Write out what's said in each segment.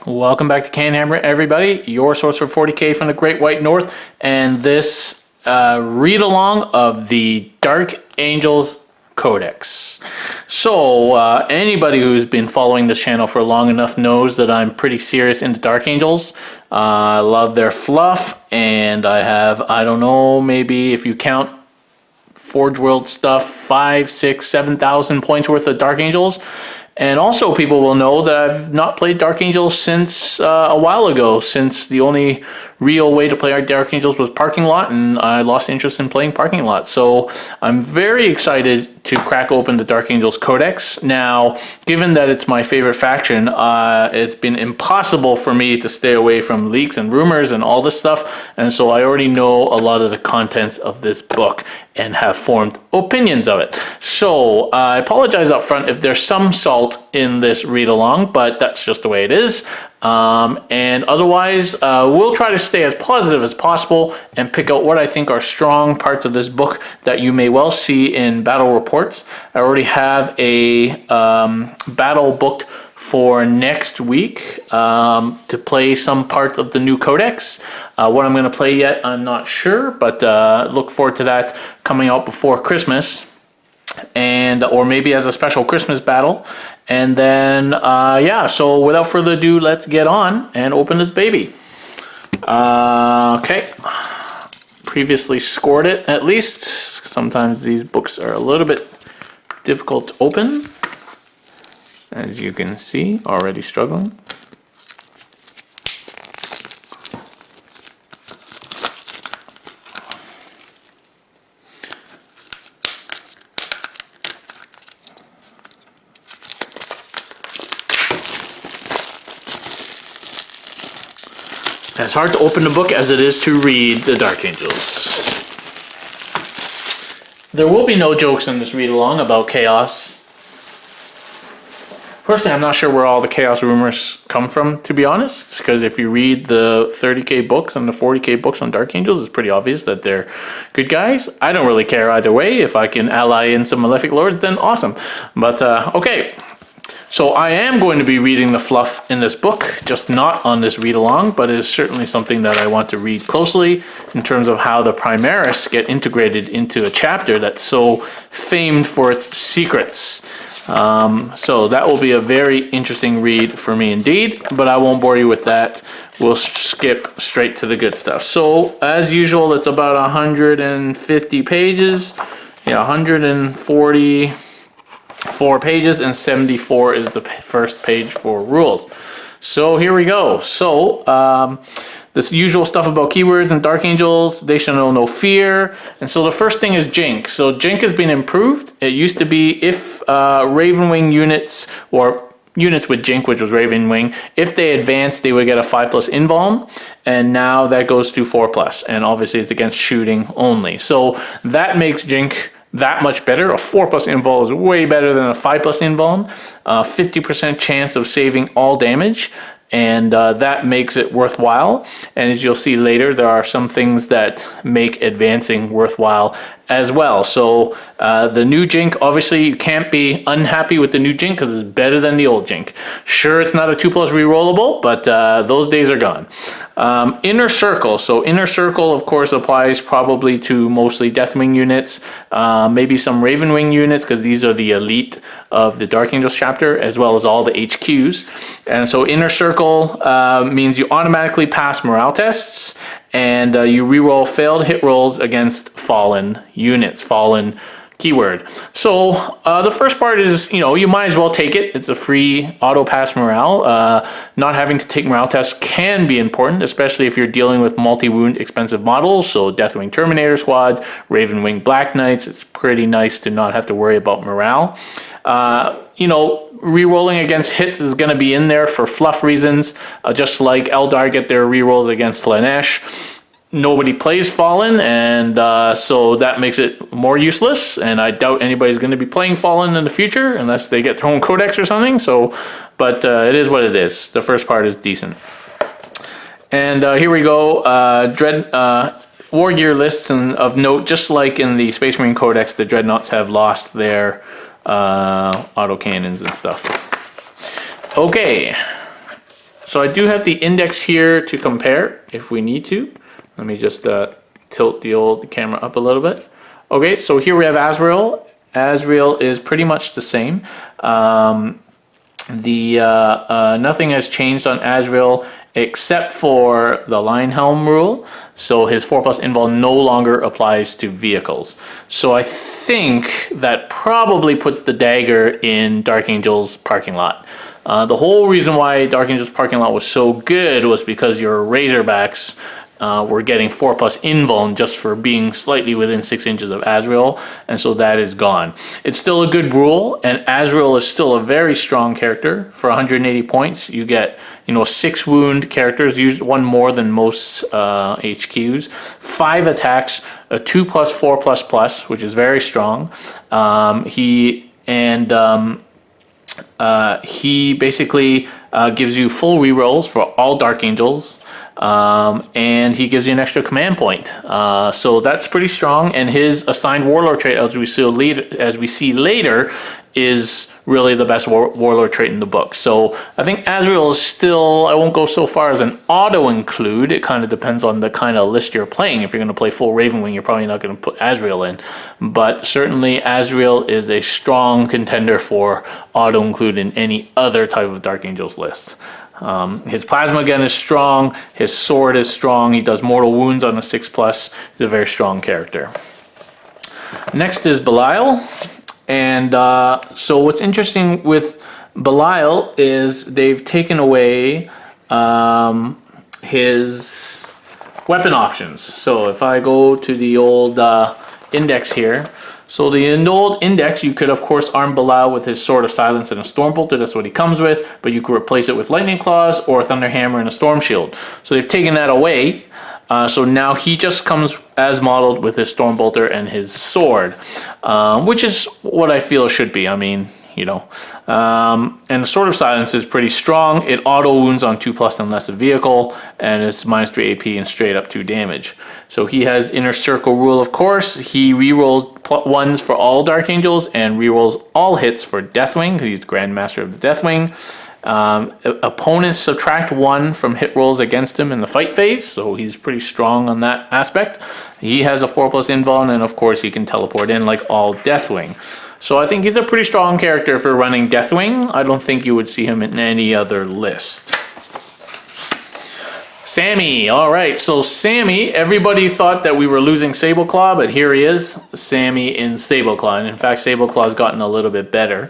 Welcome back to CanHammer, everybody. Your source for 40k from the Great White North, and this read-along of the Dark Angels Codex. So, anybody who's been following this channel for long enough knows that I'm pretty serious into Dark Angels. I love their fluff, and I have, I don't know, maybe if you count Forge World stuff, 5, 6, 7,000 points worth of Dark Angels. And also people will know that I've not played Dark Angels since a while ago, since the only real way to play our Dark Angels was Parking Lot, and I lost interest in playing Parking Lot. So I'm very excited to crack open the Dark Angels Codex. Now, given that it's my favorite faction, it's been impossible for me to stay away from leaks and rumors and all this stuff, and so I already know a lot of the contents of this book and have formed opinions of it. So I apologize up front if there's some salt in this read-along, but that's just the way it is. And otherwise, we'll try to stay as positive as possible and pick out what I think are strong parts of this book that you may well see in battle reports. I already have a battle booked for next week to play some parts of the new codex. What I'm going to play yet, I'm not sure, but look forward to that coming out before Christmas, and or maybe as a special Christmas battle. And then yeah, so without further ado, let's get on and open this baby. Okay, previously scored it at least. Sometimes these books are a little bit difficult to open, as you can see, already struggling. It's hard to open the book as it is to read the Dark Angels. There will be no jokes in this read-along about chaos. Personally, I'm not sure where all the chaos rumors come from, to be honest, because if you read the 30k books and the 40k books on Dark Angels, it's pretty obvious that they're good guys. I don't really care either way. If I can ally in some Malefic Lords, then awesome. But, okay. So I am going to be reading the fluff in this book, just not on this read-along, but it is certainly something that I want to read closely in terms of how the Primaris get integrated into a chapter that's so famed for its secrets. So that will be a very interesting read for me indeed, but I won't bore you with that. We'll skip straight to the good stuff. So as usual, it's about 150 pages. Yeah, 144 pages, and 74 is the first page for rules. So here we go. So this usual stuff about keywords and Dark Angels, they shall know no fear. And so the first thing is Jink. So Jink has been improved. It used to be if Ravenwing units, or units with Jink, which was Ravenwing, if they advanced, they would get a 5+ invuln, and now that goes to 4+, and obviously it's against shooting only. So that makes Jink that much better. A 4+ invuln is way better than a 5+ invuln. 50% chance of saving all damage, and that makes it worthwhile. And as you'll see later, there are some things that make advancing worthwhile as well. So the new Jink, obviously you can't be unhappy with the new Jink because it's better than the old Jink. Sure, it's not a 2+ rerollable, but those days are gone. Inner Circle. So Inner Circle, of course, applies probably to mostly Deathwing units, maybe some Ravenwing units, because these are the elite of the Dark Angels chapter, as well as all the HQs. And so Inner Circle means you automatically pass morale tests, and you reroll failed hit rolls against fallen units, fallen keyword. So the first part is, you might as well take it. It's a free auto pass morale. Not having to take morale tests can be important, especially if you're dealing with multi-wound expensive models. So Deathwing Terminator squads, Ravenwing Black Knights. It's pretty nice to not have to worry about morale. Rerolling against hits is going to be in there for fluff reasons, just like Eldar get their rerolls against Lanesh. Nobody plays Fallen, and so that makes it more useless, and I doubt anybody's going to be playing Fallen in the future unless they get their own codex or something. So, but it is what it is. The first part is decent. And here we go. War gear lists of note, just like in the Space Marine Codex, the Dreadnoughts have lost their autocannons and stuff. Okay, So I do have the index here to compare if we need to. Let me just tilt the camera up a little bit. Okay, so here we have Azrael. Azrael is pretty much the same. Nothing has changed on Azrael except for the line helm rule. So his 4+ invul no longer applies to vehicles. So I think that probably puts the dagger in Dark Angel's parking lot. The whole reason why Dark Angel's parking lot was so good was because your Razorbacks were getting 4+ invuln just for being slightly within 6 inches of Azrael, and so that is gone. It's still a good rule, and Azrael is still a very strong character. For 180 points, you get 6 wound characters, usually one more than most HQs, 5 attacks, a 2+, 4++, which is very strong. He basically gives you full rerolls for all Dark Angels, and he gives you an extra command point. So that's pretty strong. And his assigned Warlord trait, as we see later, is really the best Warlord trait in the book. So I think Azrael is still, I won't go so far as an auto-include. It kind of depends on the kind of list you're playing. If you're going to play full Ravenwing, you're probably not going to put Azrael in. But certainly Azrael is a strong contender for auto-include in any other type of Dark Angels list. His plasma gun is strong. His sword is strong. He does mortal wounds on a 6+. He's a very strong character. Next is Belial. And so what's interesting with Belial is they've taken away his weapon options. So if I go to the old index here, so the old index, you could of course arm Belial with his Sword of Silence and a Stormbolter. That's what he comes with, but you could replace it with Lightning Claws or a Thunder Hammer and a Storm Shield. So they've taken that away. So now he just comes as modeled with his Stormbolter and his sword, which is what I feel it should be. I mean, and the Sword of Silence is pretty strong. It auto wounds on 2+ and less a vehicle, and it's -3 AP and straight up 2 damage. So he has Inner Circle rule, of course. He rerolls +1s for all Dark Angels and rerolls all hits for Deathwing. He's the Grandmaster of the Deathwing. Opponents subtract 1 from hit rolls against him in the fight phase, so he's pretty strong on that aspect. He has a 4+ invuln, and of course he can teleport in like all Deathwing. So I think he's a pretty strong character for running Deathwing. I don't think you would see him in any other list. Sammy, all right, so Sammy, everybody thought that we were losing Sableclaw, but here he is, Sammy in Sableclaw, and in fact Sableclaw's gotten a little bit better.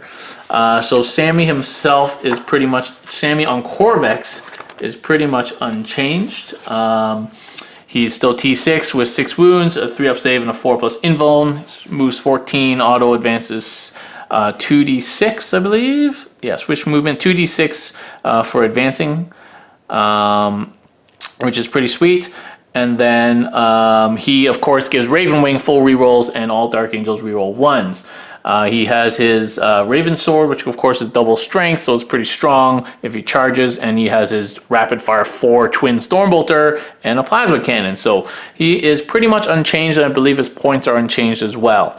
So Sammy himself is pretty much, Sammy on Corvex is pretty much unchanged. He's still T6 with 6 wounds, a 3+ save, and a 4+ invuln. Moves 14, auto advances 2d6, I believe. Yeah, switch movement 2d6 for advancing, which is pretty sweet. And then he, of course, gives Ravenwing full rerolls, and all Dark Angels reroll 1s. He has his Raven Sword, which of course is double strength, so it's pretty strong if he charges, and he has his Rapid Fire 4 Twin Stormbolter and a Plasma Cannon. So he is pretty much unchanged, and I believe his points are unchanged as well.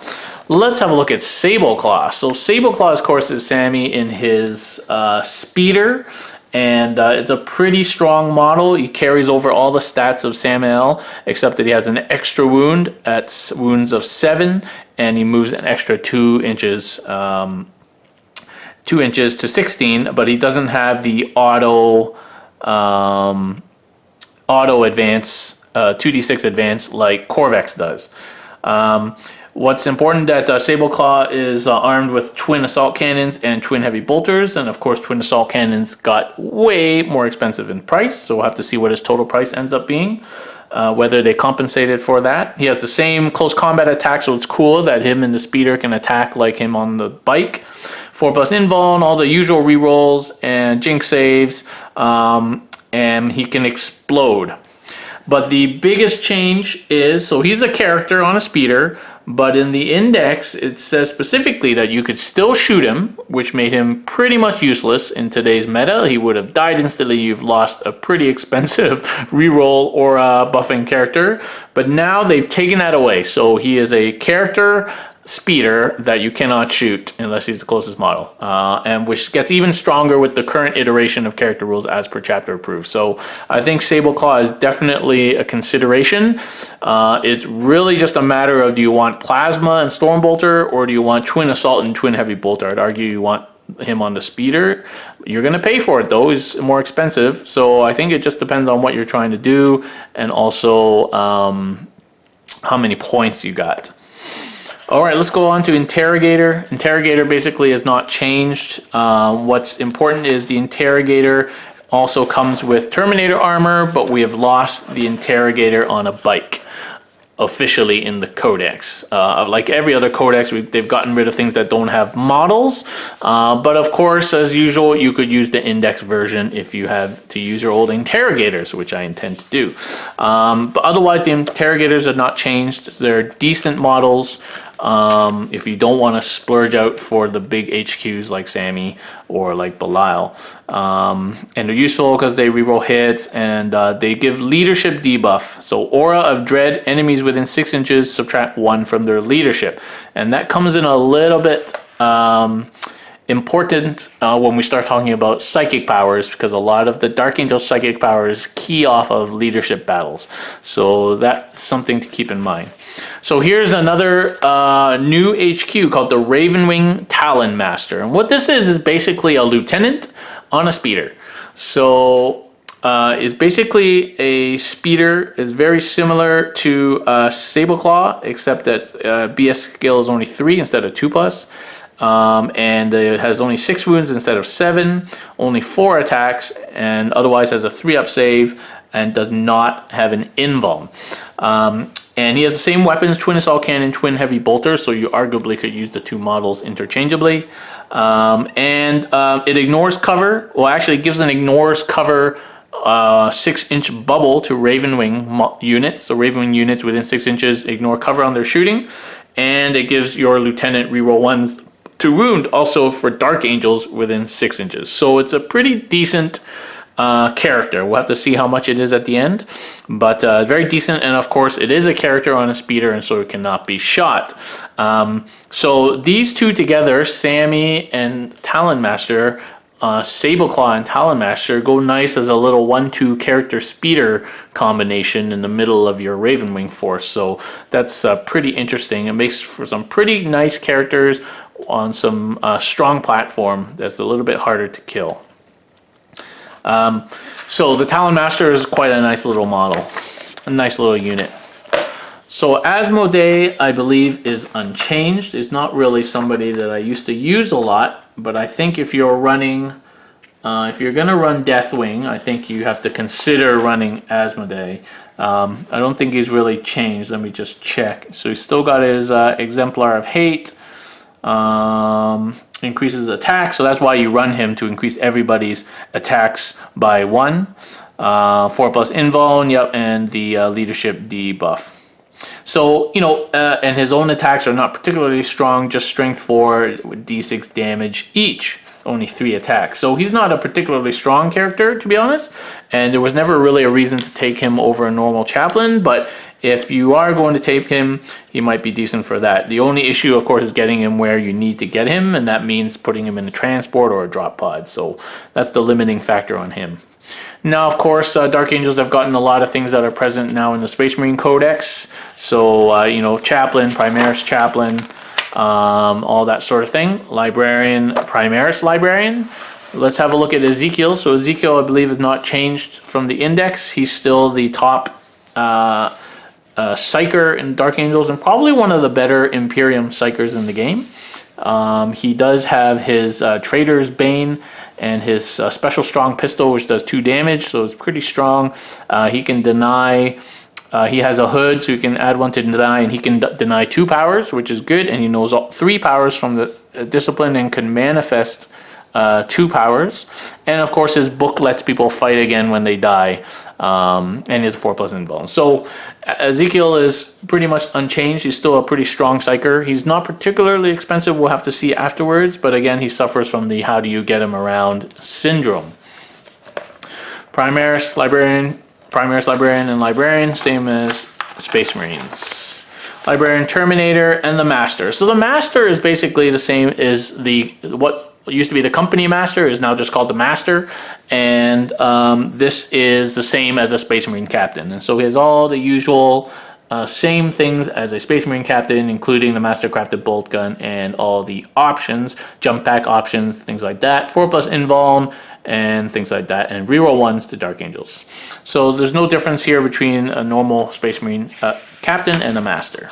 Let's have a look at Sableclaw. So Sableclaw, of course, is Sammy in his Speeder, and it's a pretty strong model. He carries over all the stats of Sammael, except that he has an extra wound at wounds of 7, and he moves an extra 2 inches, 2 inches to 16, but he doesn't have the auto advance, 2d6 advance like Corvex does. What's important that Sableclaw is armed with twin assault cannons and twin heavy bolters, and of course twin assault cannons got way more expensive in price, so we'll have to see what his total price ends up being, whether they compensated for that. He has the same close combat attack, so it's cool that him and the Speeder can attack like him on the bike. 4+ invuln, all the usual rerolls and jinx saves, and he can explode. But the biggest change is, so he's a character on a Speeder, but in the index it says specifically that you could still shoot him, which made him pretty much useless in today's meta. He would have died instantly. You've lost a pretty expensive reroll or a buffing character, but now they've taken that away. So he is a character speeder that you cannot shoot unless he's the closest model, and which gets even stronger with the current iteration of character rules as per chapter approved. So I think Sableclaw is definitely a consideration. It's really just a matter of, do you want Plasma and Stormbolter, or do you want Twin Assault and Twin Heavy Bolter? I'd argue you want him on the speeder. You're going to pay for it though. He's more expensive. So I think it just depends on what you're trying to do, and also how many points you got. All right, let's go on to Interrogator. Interrogator basically has not changed. What's important is the Interrogator also comes with Terminator armor, but we have lost the Interrogator on a bike officially in the Codex. Like every other Codex, they've gotten rid of things that don't have models. But of course, as usual, you could use the index version if you have to use your old Interrogators, which I intend to do. But otherwise, the Interrogators have not changed. They're decent models. If you don't want to splurge out for the big HQs like Sammy or like Belial. And they're useful because they reroll hits, and they give leadership debuff. So Aura of Dread, enemies within 6 inches subtract 1 from their leadership. And that comes in a little bit important when we start talking about psychic powers, because a lot of the Dark Angel psychic powers key off of leadership battles. So that's something to keep in mind. So here's another new HQ called the Ravenwing Talonmaster. And what this is basically a lieutenant on a speeder. So it's basically a speeder. It's very similar to Sableclaw, except that BS skill is only 3 instead of 2+. And it has only 6 wounds instead of 7, only 4 attacks, and otherwise has a 3-up save, and does not have an invuln. And he has the same weapons, Twin Assault Cannon, Twin Heavy Bolter, so you arguably could use the two models interchangeably. It ignores cover. Well, actually it gives an ignores cover 6-inch bubble to Ravenwing units. So Ravenwing units within 6 inches ignore cover on their shooting. And it gives your lieutenant reroll 1s to wound, also for Dark Angels within 6 inches. So it's a pretty decent character. We'll have to see how much it is at the end, but very decent. And of course it is a character on a speeder, and so it cannot be shot. So these two together, Sammy and Talonmaster, Sableclaw and Talonmaster, go nice as a little 1-2 character speeder combination in the middle of your Ravenwing force. So that's pretty interesting. It makes for some pretty nice characters on some strong platform that's a little bit harder to kill. So the Talonmaster is quite a nice little model, a nice little unit. So Asmodee, I believe, is unchanged. It's not really somebody that I used to use a lot, but I think if you're running, if you're going to run Deathwing, I think you have to consider running Asmodee. I don't think he's really changed. Let me just check. So he's still got his Exemplar of Hate. Increases attack, so that's why you run him, to increase everybody's attacks by 1. 4+ invuln, yep, and the leadership debuff. So, you know, and his own attacks are not particularly strong, just strength 4 with d6 damage each. Only 3 attacks. So he's not a particularly strong character, to be honest, and there was never really a reason to take him over a normal chaplain, but if you are going to take him, he might be decent for that. The only issue, of course, is getting him where you need to get him, and that means putting him in a transport or a drop pod. So that's the limiting factor on him. Now, of course, Dark Angels have gotten a lot of things that are present now in the Space Marine Codex. So, you know, Chaplain, Primaris Chaplain, all that sort of thing. Librarian, Primaris Librarian. Let's have a look at Ezekiel. So Ezekiel, I believe, has not changed from the index. He's still the top Psyker in Dark Angels, and probably one of the better Imperium Psykers in the game. He does have his Trader's Bane and his special strong pistol, which does 2 damage, so it's pretty strong. He can deny, he has a hood, so you can add 1 to deny, and he can deny 2 powers, which is good, and he knows all 3 powers from the discipline and can manifest 2 powers. And of course his book lets people fight again when they die, and is 4+ invuln. So Ezekiel is pretty much unchanged. He's still a pretty strong Psyker. He's not particularly expensive. We'll have to see afterwards, but again, he suffers from the how do you get him around syndrome. Primaris Librarian, and Librarian, same as Space Marines. Librarian, Terminator, and the Master. So the Master is basically the same as what used to be the Company Master is now just called the Master, and this is the same as a Space Marine Captain. And so he has all the usual same things as a Space Marine Captain, including the Master Crafted Bolt Gun and all the options, jump pack options, things like that, 4+ invuln, and things like that, and reroll 1s to Dark Angels. So there's no difference here between a normal Space Marine Captain and a Master.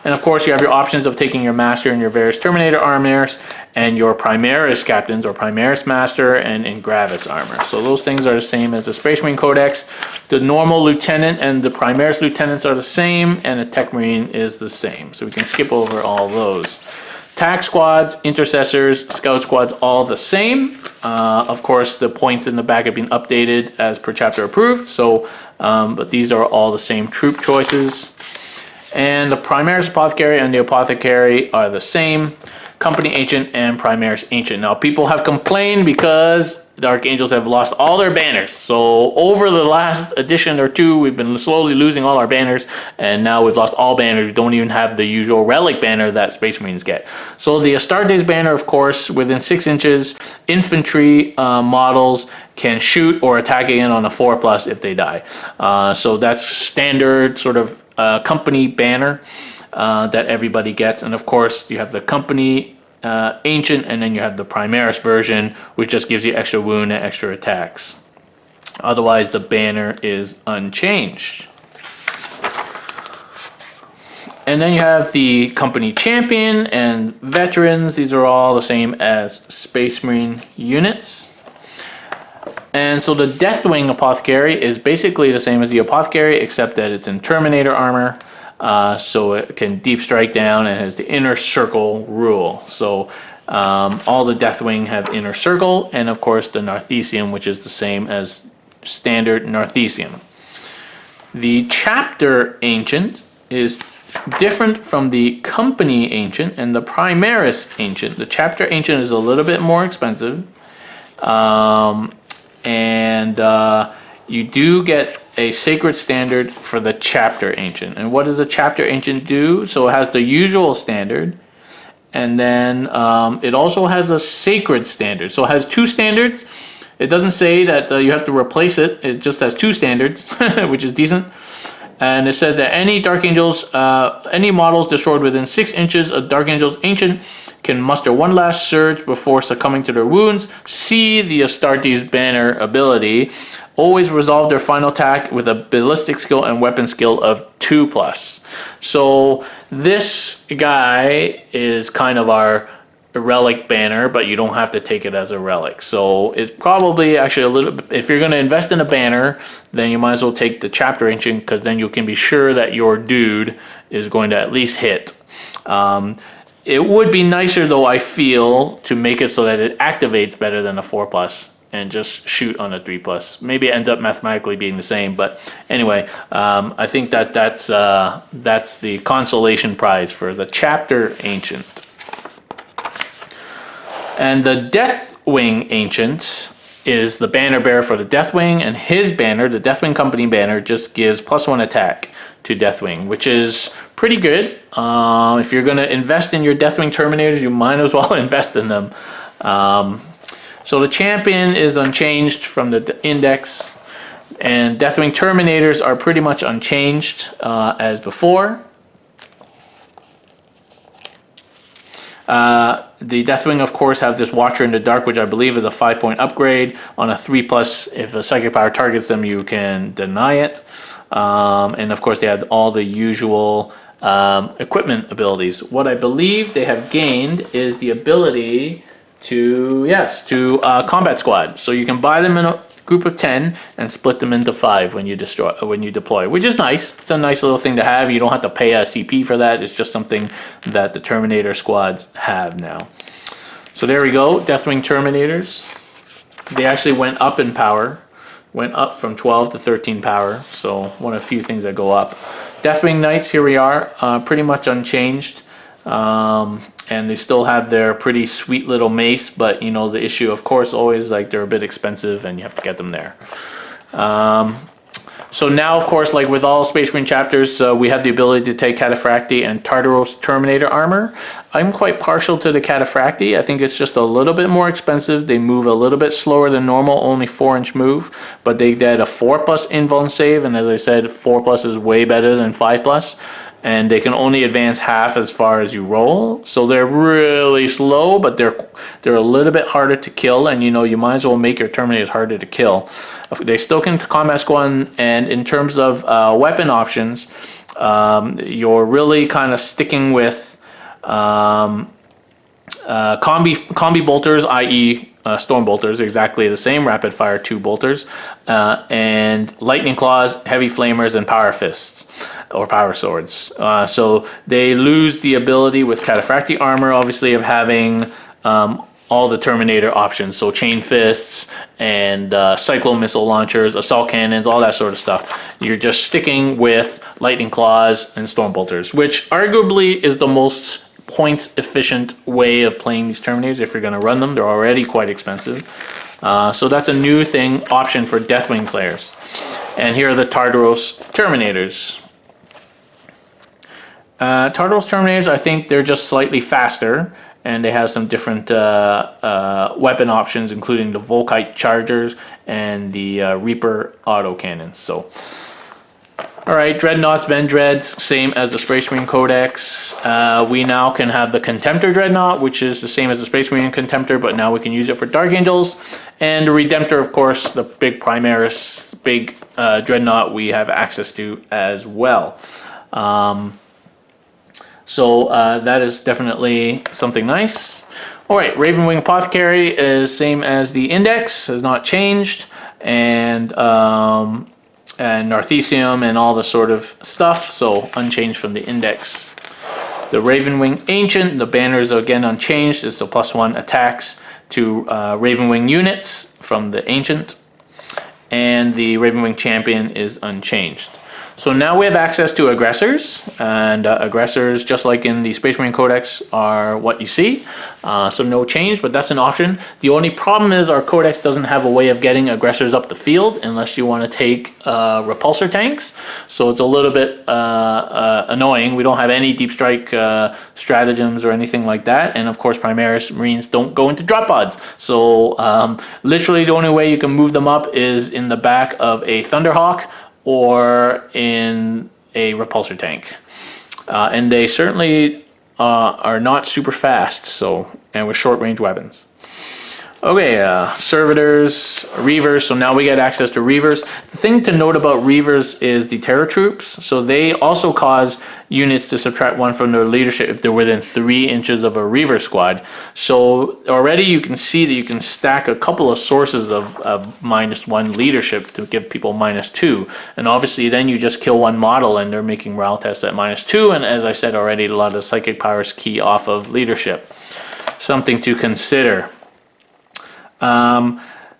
And of course, you have your options of taking your Master and your various Terminator armors and your Primaris Captains or Primaris Master and Ingravis armor. So those things are the same as the Space Marine Codex. The normal Lieutenant and the Primaris Lieutenants are the same, and the Tech Marine is the same. So we can skip over all those. Tac squads, intercessors, scout squads, all the same. Of course, the points in the back have been updated as per chapter approved. So, but these are all the same troop choices. And the Primaris Apothecary and the Apothecary are the same. Company Ancient and Primaris Ancient. Now, people have complained because Dark Angels have lost all their banners. So over the last edition or two, we've been slowly losing all our banners, and now we've lost all banners. We don't even have the usual relic banner that Space Marines get. So the Astartes banner, of course, within 6 inches, infantry models can shoot or attack again on a 4+ if they die. So that's standard sort of company banner that everybody gets. And of course, you have the company Ancient, and then you have the Primaris version, which just gives you extra wound and extra attacks. Otherwise, the banner is unchanged. And then you have the Company Champion and Veterans. These are all the same as Space Marine units. And so the Deathwing Apothecary is basically the same as the Apothecary, except that it's in Terminator armor. So it can deep strike down and has the inner circle rule. So all the Deathwing have inner circle, and of course the Narthesium, which is the same as standard Narthesium. The Chapter Ancient is different from the Company Ancient and the Primaris Ancient. The Chapter Ancient is a little bit more expensive, and you do get a sacred standard for the Chapter Ancient. And what does the Chapter Ancient do? So it has the usual standard, and then it also has a sacred standard. So it has 2 standards. It doesn't say that you have to replace it. It just has 2 standards, which is decent. And it says that any Dark Angels, any models destroyed within 6 inches of Dark Angels Ancient can muster 1 last surge before succumbing to their wounds. See the Astartes banner ability. Always resolve their final attack with a ballistic skill and weapon skill of 2+. So this guy is kind of our relic banner, but you don't have to take it as a relic. So it's probably actually a little bit, if you're going to invest in a banner, then you might as well take the Chapter Ancient, because then you can be sure that your dude is going to at least hit. It would be nicer, though, I feel, to make it so that it activates better than a 4+ and just shoot on a 3+. Maybe it ends up mathematically being the same, but anyway, I think that's the consolation prize for the Chapter Ancient. And the Deathwing Ancient is the banner bearer for the Deathwing, and his banner, the Deathwing Company banner, just gives +1 attack to Deathwing, which is pretty good. If you're going to invest in your Deathwing Terminators, you might as well invest in them. So the Champion is unchanged from the index, and Deathwing Terminators are pretty much unchanged as before. The Deathwing, of course, have this Watcher in the Dark, which I believe is a 5-point upgrade. On a 3+, if a psychic power targets them, you can deny it. And of course, they have all the usual equipment abilities. What I believe they have gained is the ability to combat squad. So you can buy them in a group of 10 and split them into 5 when you deploy, which is nice. It's a nice little thing to have. You don't have to pay a CP for that. It's just something that the Terminator squads have now. So there we go, Deathwing Terminators. They actually went up in power, went up from 12 to 13 power. So one of the few things that go up. Deathwing Knights, here we are, pretty much unchanged. And they still have their pretty sweet little mace, but you know, the issue, of course, always like they're a bit expensive and you have to get them there. So now, of course, like with all Space Marine chapters, we have the ability to take Cataphractii and Tartaros Terminator armor. I'm quite partial to the Cataphractii. I think it's just a little bit more expensive. They move a little bit slower than normal, only 4-inch move, but they get a 4+ invuln save, and as I said, 4+ is way better than 5+. And they can only advance half as far as you roll, so they're really slow, but they're a little bit harder to kill, and you know, you might as well make your Terminators harder to kill. They still can combat squad, and in terms of weapon options, you're really kind of sticking with combi bolters, i.e. Storm bolters, exactly the same, rapid fire 2 bolters, and lightning claws, heavy flamers, and power fists or power swords. So they lose the ability with Cataphractii armor, obviously, of having all the Terminator options, so chain fists and cyclone missile launchers, assault cannons, all that sort of stuff. You're just sticking with lightning claws and storm bolters, which arguably is the most points efficient way of playing these Terminators if you're going to run them. They're already quite expensive. So that's a new option for Deathwing players. And here are the Tartaros Terminators. Tartaros Terminators, I think they're just slightly faster, and they have some different weapon options, including the Volkite Chargers and the Reaper autocannons. So, alright, Dreadnoughts, Vendreads, same as the Space Marine Codex. We now can have the Contemptor Dreadnought, which is the same as the Space Marine Contemptor, but now we can use it for Dark Angels. And the Redemptor, of course, the big Primaris, big Dreadnought we have access to as well. So that is definitely something nice. Alright, Ravenwing Apothecary is same as the Index, has not changed. And Narthesium and all the sort of stuff, so unchanged from the Index. The Ravenwing Ancient, the banners are again unchanged. It's the +1 attacks to Ravenwing units from the Ancient. And the Ravenwing Champion is unchanged. So now we have access to aggressors, and aggressors, just like in the Space Marine Codex, are what you see. So no change, but that's an option. The only problem is our Codex doesn't have a way of getting aggressors up the field unless you want to take repulsor tanks. So it's a little bit annoying. We don't have any deep strike stratagems or anything like that. And of course, Primaris Marines don't go into drop pods. So literally the only way you can move them up is in the back of a Thunderhawk or in a repulsor tank. And they certainly are not super fast, and with short range weapons. Okay, servitors, reavers, so now we get access to reavers. The thing to note about reavers is the terror troops, so they also cause units to subtract 1 from their leadership if they're within 3 inches of a reaver squad. So already you can see that you can stack a couple of sources of -1 leadership to give people -2, and obviously then you just kill one model and they're making morale tests at -2, and as I said already, a lot of psychic powers key off of leadership. Something to consider.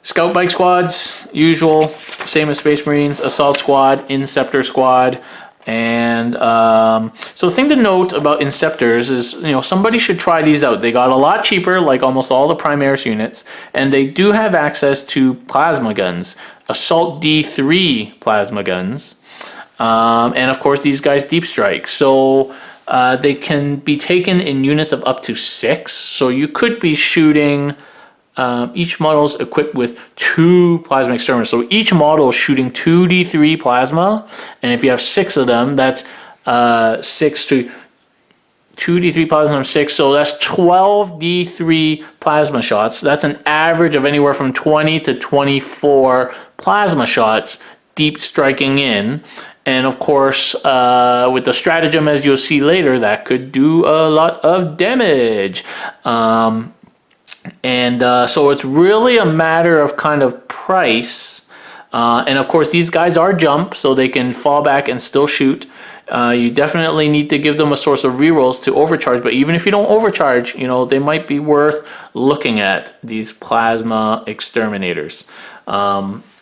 Scout bike squads, usual, same as Space Marines, assault squad, inceptor squad, and so the thing to note about inceptors is, you know, somebody should try these out. They got a lot cheaper, like almost all the Primaris units, and they do have access to plasma guns, assault D3 plasma guns, and of course these guys deep strike. So they can be taken in units of up to 6, so you could be shooting. Each model is equipped with 2 plasma exterminators. So each model is shooting 2d3 plasma, and if you have 6 of them, that's 6 to 2d3 plasma times 6, so that's 12d3 plasma shots. That's an average of anywhere from 20 to 24 plasma shots deep striking in. And of course, with the stratagem, as you'll see later, that could do a lot of damage. So it's really a matter of kind of price. And of course, these guys are jump, so they can fall back and still shoot. You definitely need to give them a source of rerolls to overcharge, but even if you don't overcharge, you know, they might be worth looking at, these plasma exterminators.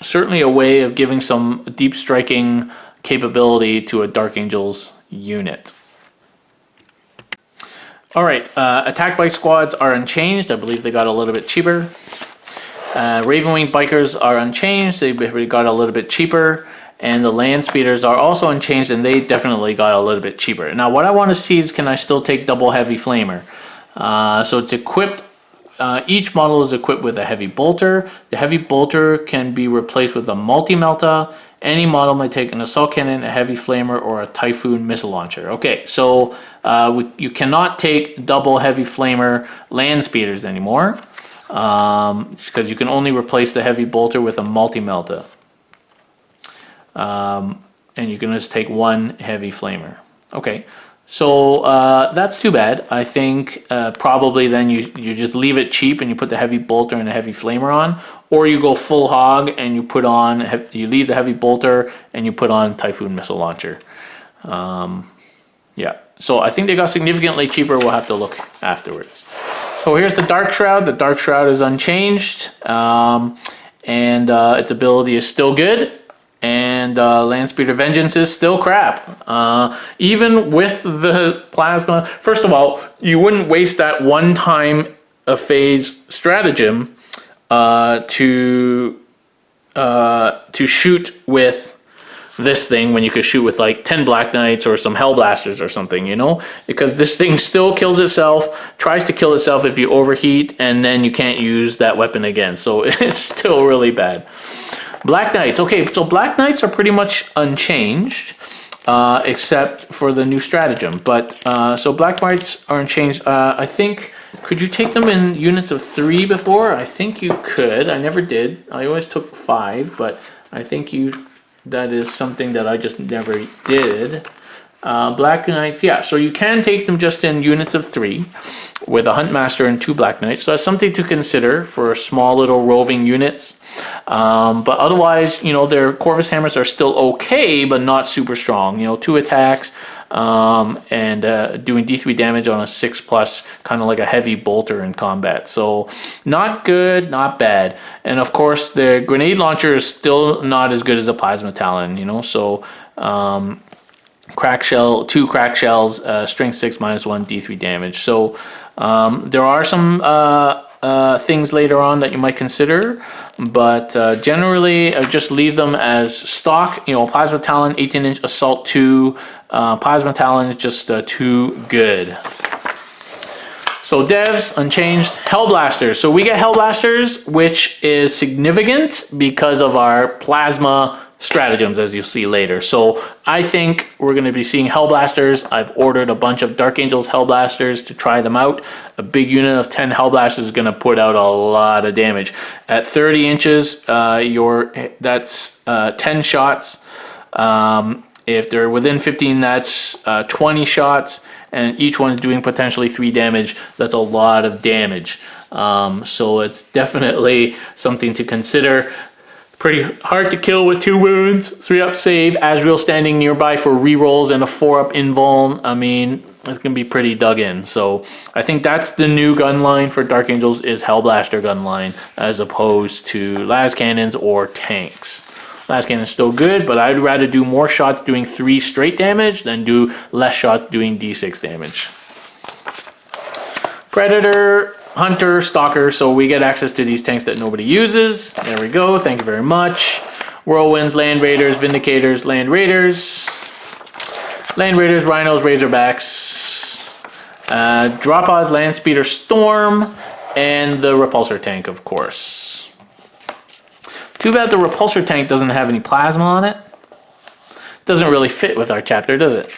Certainly a way of giving some deep striking capability to a Dark Angels unit. Alright, attack bike squads are unchanged. I believe they got a little bit cheaper. Ravenwing bikers are unchanged. They got a little bit cheaper. and the land speeders are also unchanged, and they definitely got a little bit cheaper. Now what I want to see is, can I still take double heavy flamer? So it's equipped, each model is equipped with a heavy bolter. The heavy bolter can be replaced with a multi-melta. Any model may take an assault cannon, a heavy flamer, or a Typhoon missile launcher. Okay, so you cannot take double heavy flamer land speeders anymore, because you can only replace the heavy bolter with a multi-melta. And you can just take one heavy flamer. Okay, so that's too bad. I think probably then you just leave it cheap and you put the heavy bolter and a heavy flamer on, or you go full hog and you put on, you leave the heavy bolter and you put on Typhoon missile launcher. Yeah, so I think they got significantly cheaper. We'll have to look afterwards. So here's the Dark Shroud. The Dark Shroud is unchanged, and its ability is still good. And Landspeeder Vengeance is still crap. Even with the plasma, first of all, you wouldn't waste that one time a phase stratagem to shoot with this thing when you could shoot with like 10 Black Knights or some Hellblasters or something, you know? Because this thing still kills itself, tries to kill itself if you overheat, and then you can't use that weapon again. So it's still really bad. Black Knights. Okay, so Black Knights are pretty much unchanged, except for the new stratagem. But so Black Knights are unchanged. I think, could you take them in units of 3 before? I think you could. I never did. I always took 5, but I think that is something that I just never did. Black Knights, yeah, so you can take them just in units of 3 with a Huntmaster and 2 Black Knights. So that's something to consider for small little roving units. But otherwise, you know, their Corvus Hammers are still okay, but not super strong. You know, 2 attacks and doing D3 damage on a 6+, kind of like a heavy bolter in combat. So not good, not bad. And of course, the grenade launcher is still not as good as a Plasma Talon, you know, so crack shell, 2 crack shells, strength 6 -1 D3 damage. So there are some things later on that you might consider, but generally just leave them as stock. You know, Plasma Talon 18-inch assault 2, Plasma Talon is just too good. So devs, unchanged. Hellblasters. So we get Hellblasters, which is significant because of our plasma stratagems, as you'll see later. So I think we're going to be seeing Hellblasters. I've ordered a bunch of Dark Angels Hellblasters to try them out. A big unit of 10 Hellblasters is going to put out a lot of damage. At 30 inches, that's 10 shots. If they're within 15, that's 20 shots, and each one's doing potentially 3 damage. That's a lot of damage. So it's definitely something to consider. Pretty hard to kill with 2 wounds, 3-up save, Azrael standing nearby for rerolls, and a 4-up invuln. I mean, it's going to be pretty dug in. So I think that's the new gun line for Dark Angels, is Hellblaster gun line, as opposed to las cannons or tanks. Las cannon's still good, but I'd rather do more shots doing 3 straight damage than do less shots doing D6 damage. Predator, Hunter, Stalker, so we get access to these tanks that nobody uses. There we go, thank you very much. Whirlwinds, Land Raiders, Vindicators, Land Raiders. Land Raiders, Rhinos, Razorbacks. Dropaz, Land Speeder, Storm, and the Repulsor tank, of course. Too bad the Repulsor tank doesn't have any plasma on it. Doesn't really fit with our chapter, does it?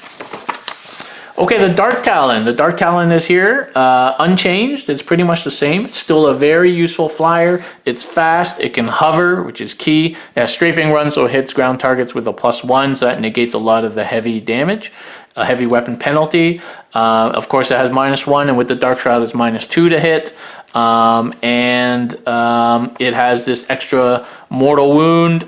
Okay, the Dark Talon. The Dark Talon is here, unchanged. It's pretty much the same. It's still a very useful flyer. It's fast. It can hover, which is key. It has strafing run, so it hits ground targets with a +1, so that negates a lot of the heavy damage, a heavy weapon penalty. Of course, it has -1, and with the Dark Shroud, it's -2 to hit. It has this extra mortal wound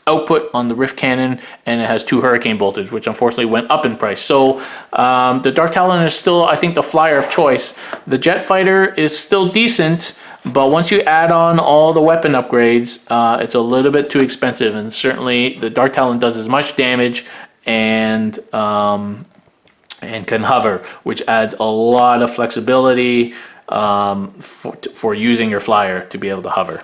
output on the Rift Cannon, and it has 2 Hurricane Bolters, which unfortunately went up in price. So the Dark Talon is still, I think, the flyer of choice. The Jet Fighter is still decent, but once you add on all the weapon upgrades, it's a little bit too expensive, and certainly the Dark Talon does as much damage and can hover, which adds a lot of flexibility for using your flyer to be able to hover.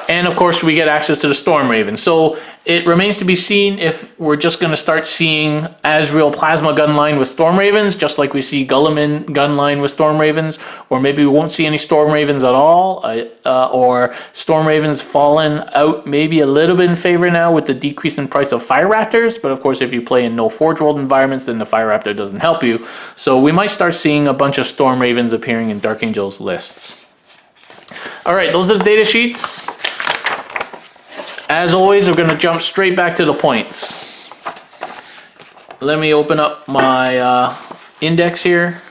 and of course we get access to the Storm Raven. So it remains to be seen if we're just going to start seeing Azrael Plasma Gunline with Storm Ravens, just like we see Guilliman Gunline with Storm Ravens, or maybe we won't see any Storm Ravens at all, or Storm Ravens fallen out maybe a little bit in favor now with the decrease in price of Fire Raptors, but of course if you play in no Forge World environments, then the Fire Raptor doesn't help you. So we might start seeing a bunch of Storm Ravens appearing in Dark Angels lists. Alright, those are the data sheets. As always, we're going to jump straight back to the points. Let me open up my index here.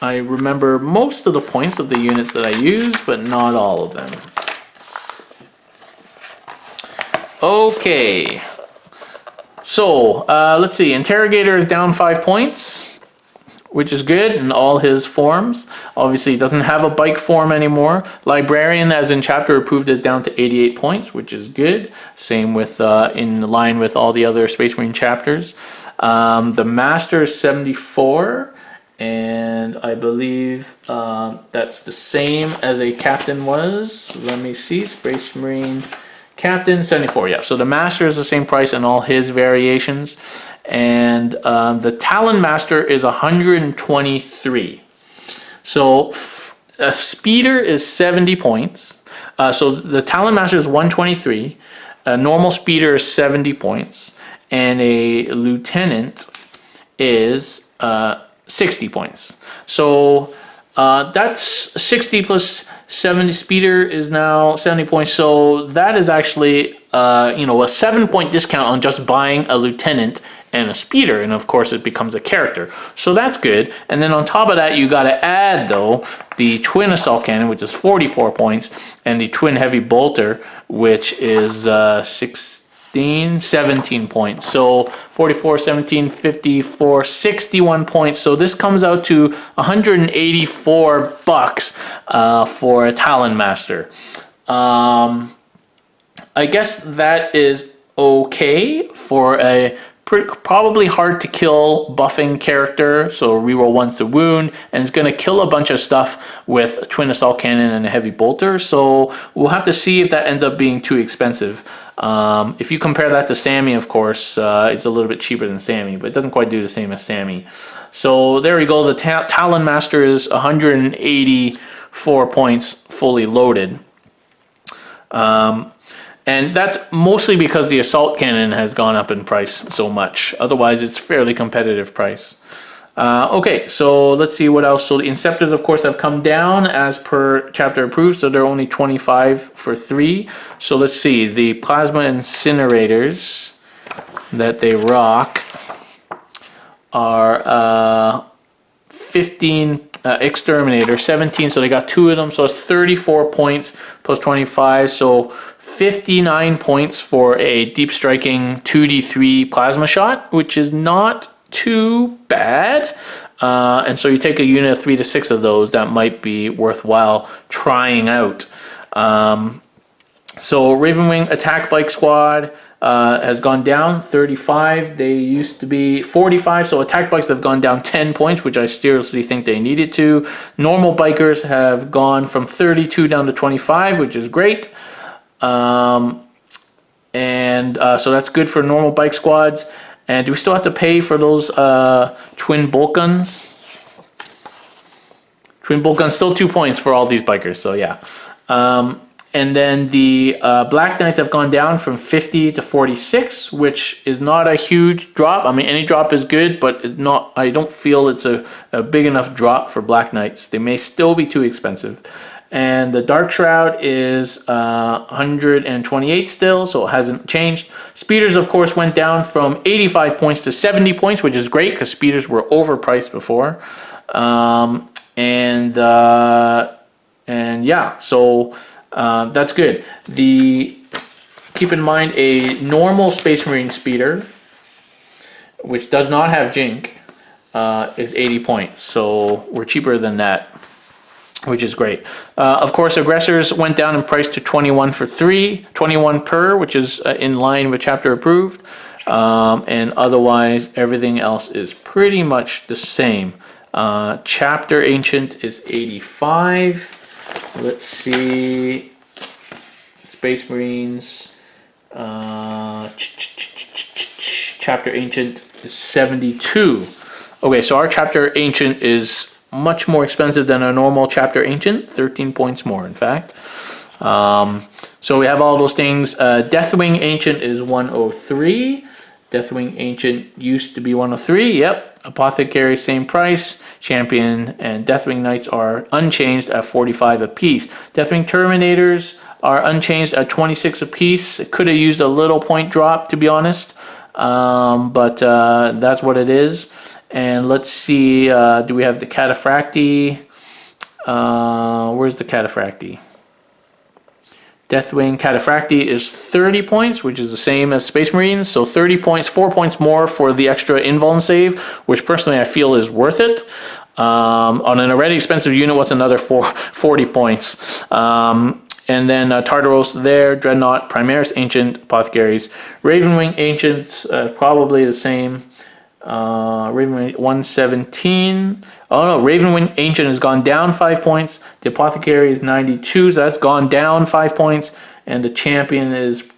I remember most of the points of the units that I use, but not all of them. Okay. So, let's see. Interrogator is down 5 points, which is good in all his forms. Obviously, he doesn't have a bike form anymore. Librarian, as in chapter approved, is down to 88 points, which is good. Same with in line with all the other Space Marine chapters. The Master is 74, and I believe that's the same as a captain was. Let me see, Space Marine Captain 74. Yeah, so the Master is the same price in all his variations. And the Talonmaster is 123. So a speeder is 70 points. So the Talonmaster is 123. A normal speeder is 70 points. And a lieutenant is 60 points. So that's 60 plus 70. Speeder is now 70 points. So that is actually a 7-point discount on just buying a lieutenant and a speeder, and of course it becomes a character. So that's good. And then on top of that, you got to add, though, the twin assault cannon, which is 44 points, and the twin heavy bolter, which is 17 points. So 44, 17, 54, 61 points. So this comes out to $184 for a Talonmaster. I guess that is okay for a probably hard to kill buffing character, so reroll ones to wound, and it's going to kill a bunch of stuff with a twin assault cannon and a heavy bolter. So we'll have to see if that ends up being too expensive. If you compare that to Sammy, of course, it's a little bit cheaper than Sammy, but it doesn't quite do the same as Sammy. So there we go. The Talonmaster is 184 points fully loaded. And that's mostly because the assault cannon has gone up in price so much. Otherwise, it's fairly competitive price. Okay, so let's see what else. So the Inceptors, of course, have come down as per chapter approved, so they're only 25 for 3. So let's see, the Plasma Incinerators that they rock are 15 Exterminator, 17, so they got 2 of them, so it's 34 points plus 25, so 59 points for a deep striking 2d3 plasma shot, which is not too bad. And so you take a unit of 3 to 6 of those, that might be worthwhile trying out. So Ravenwing Attack Bike Squad has gone down 35. They used to be 45, so attack bikes have gone down 10 points, which I seriously think they needed to. Normal bikers have gone from 32 down to 25, which is great. So that's good for normal bike squads. And do we still have to pay for those twin bolt guns? Twin bolt guns, still 2 points for all these bikers, so yeah. And then the Black Knights have gone down from 50 to 46, which is not a huge drop. I mean, any drop is good, but I don't feel it's a big enough drop for Black Knights. They may still be too expensive. And the Dark Shroud is 128 still, so it hasn't changed. Speeders, of course, went down from 85 points to 70 points, which is great because speeders were overpriced before. And yeah, so that's good. Keep in mind a normal Space Marine speeder, which does not have Jink, is 80 points. So we're cheaper than that, which is great. Of course, aggressors went down in price to 21 for 3, 21 per, which is in line with chapter approved. And otherwise, everything else is pretty much the same. Chapter Ancient is 85. Let's see. Space Marines. Chapter Ancient is 72. Okay, so our Chapter Ancient is much more expensive than a normal Chapter Ancient. 13 points more, in fact. So we have all those things. Deathwing Ancient is 103. Deathwing Ancient used to be 103. Yep. Apothecary, same price. Champion and Deathwing Knights are unchanged at 45 apiece. Deathwing Terminators are unchanged at 26 apiece. It could have used a little point drop, to be honest. But that's what it is. And let's see, do we have the Cataphracti? Where's the Cataphracti? Deathwing Cataphracti is 30 points, which is the same as Space Marines. So 30 points, 4 points more for the extra invuln save, which personally I feel is worth it. On an already expensive unit, what's another 40 points? And then Tartaros there, Dreadnought, Primaris Ancient, Apothecaries, Ravenwing Ancients, probably the same. Ravenwing 117. Oh no, Ravenwing Ancient has gone down 5 points. The Apothecary is 92, so that's gone down 5 points. And the Champion is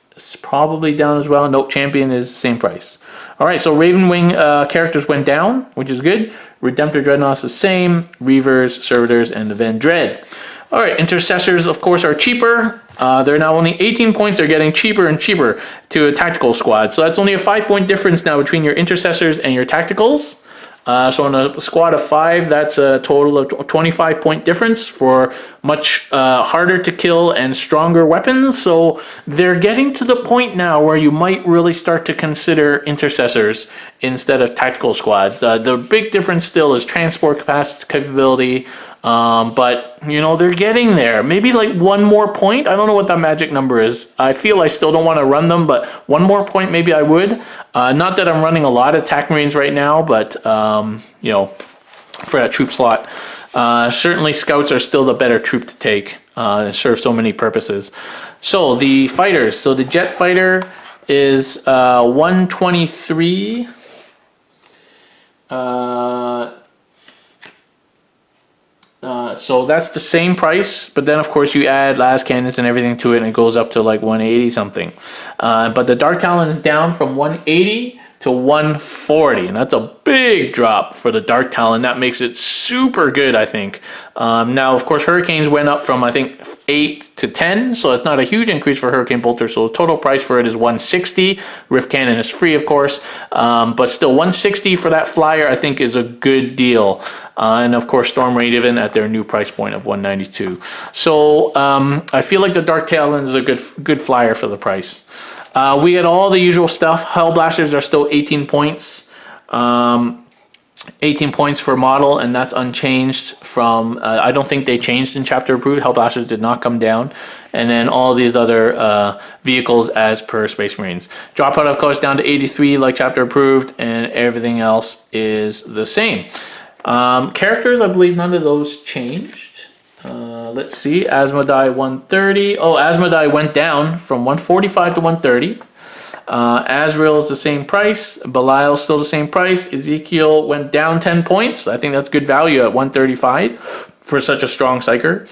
probably down as well. Nope, Champion is the same price. Alright, so Ravenwing characters went down, which is good. Redemptor Dreadnoughts the same. Reavers, Servitors, and the Vendread. Alright, Intercessors, of course, are cheaper. They're now only 18 points. They're getting cheaper and cheaper to a tactical squad. So that's only a 5-point difference now between your Intercessors and your Tacticals. So on a squad of 5, that's a total of 25-point difference for much harder to kill and stronger weapons. So they're getting to the point now where you might really start to consider Intercessors instead of tactical squads. The big difference still is transport capability. But, you know, they're getting there. Maybe like 1 more point. I don't know what that magic number is. I feel I still don't want to run them, but 1 more point maybe I would. Not that I'm running a lot of TAC Marines right now, but, you know, for that troop slot. Certainly Scouts are still the better troop to take. They serve so many purposes. So the fighters. So the Jet Fighter is 123. So that's the same price, but then of course you add las cannons and everything to it and it goes up to like 180 something. But the Dark Talon is down from 180 to 140, and that's a big drop for the Dark Talon. That makes it super good, I think. Now, of course, Hurricanes went up from, I think, 8 to 10, so it's not a huge increase for Hurricane Bolter, so the total price for it is 160. Rift Cannon is free, of course, but still 160 for that flyer, I think, is a good deal. And of course, Storm Raven at their new price point of 192. So I feel like the Dark Talon is a good flyer for the price. We get all the usual stuff. Hellblasters are still 18 points. 18 points for model, and that's unchanged from, I don't think they changed in chapter approved. Hellblasters did not come down. And then all these other vehicles as per Space Marines. Dropout, of course, down to 83 like chapter approved, and everything else is the same. Characters, I believe none of those changed. Let's see, Asmodai 130. Oh, Asmodai went down from 145 to 130. Azrael is the same price. Belial is still the same price. Ezekiel went down 10 points. I think that's good value at 135 for such a strong psyker.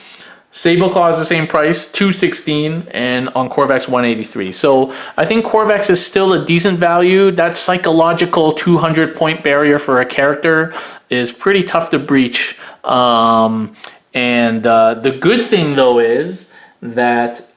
Sableclaw is the same price, 216, and on Corvex 183. So I think Corvex is still a decent value. That psychological 200-point barrier for a character is pretty tough to breach. The good thing, though, is that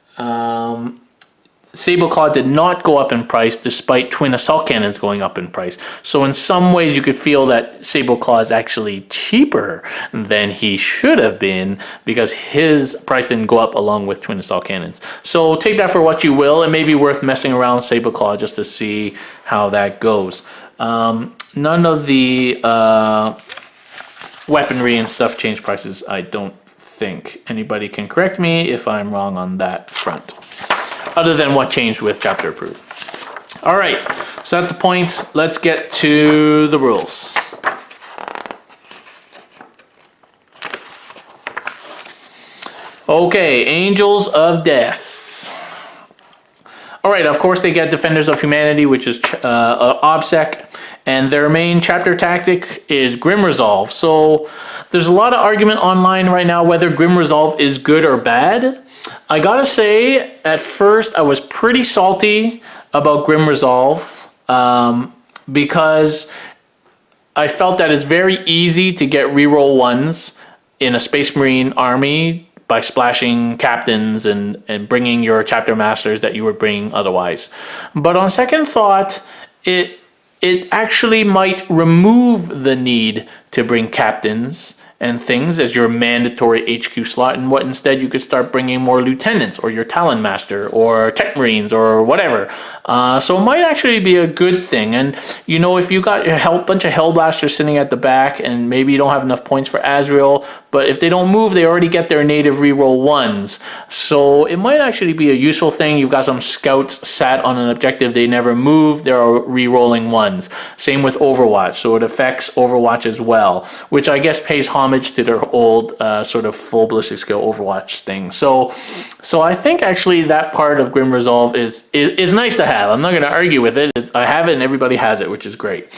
Sableclaw did not go up in price despite Twin Assault Cannons going up in price. So in some ways you could feel that Sableclaw is actually cheaper than he should have been because his price didn't go up along with Twin Assault Cannons. So take that for what you will. It may be worth messing around with Sableclaw just to see how that goes. None of the weaponry and stuff change prices, I don't think. Anybody can correct me if I'm wrong on that front, other than what changed with chapter approved. All right, so that's the points. Let's get to the rules. Okay, Angels of Death. All right, of course they get Defenders of Humanity, which is OBSEC, and their main chapter tactic is Grim Resolve. So there's a lot of argument online right now whether Grim Resolve is good or bad. I gotta say, at first I was pretty salty about Grim Resolve because I felt that it's very easy to get reroll ones in a Space Marine army by splashing captains and bringing your chapter masters that you would bring otherwise. But on second thought, it actually might remove the need to bring captains and things as your mandatory HQ slot, and what instead you could start bringing more lieutenants or your Talonmaster or Tech Marines or whatever. So it might actually be a good thing. And you know, if you got your bunch of Hellblasters sitting at the back and maybe you don't have enough points for Azrael, but if they don't move, they already get their native reroll ones. So it might actually be a useful thing. You've got some scouts sat on an objective, they never move, they're rerolling ones. Same with Overwatch, so it affects Overwatch as well, which I guess pays homage to their old sort of full ballistic skill Overwatch thing. So I think actually that part of Grim Resolve is nice to have. I'm not going to argue with it. I have it and everybody has it, which is great.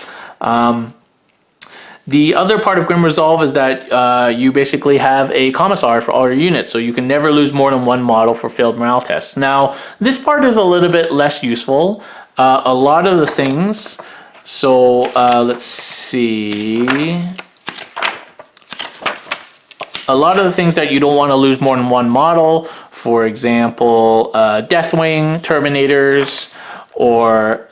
The other part of Grim Resolve is that you basically have a commissar for all your units, so you can never lose more than one model for failed morale tests. Now, this part is a little bit less useful. A lot of the things, so let's see. A lot of the things that you don't want to lose more than one model, for example, Deathwing, Terminators, or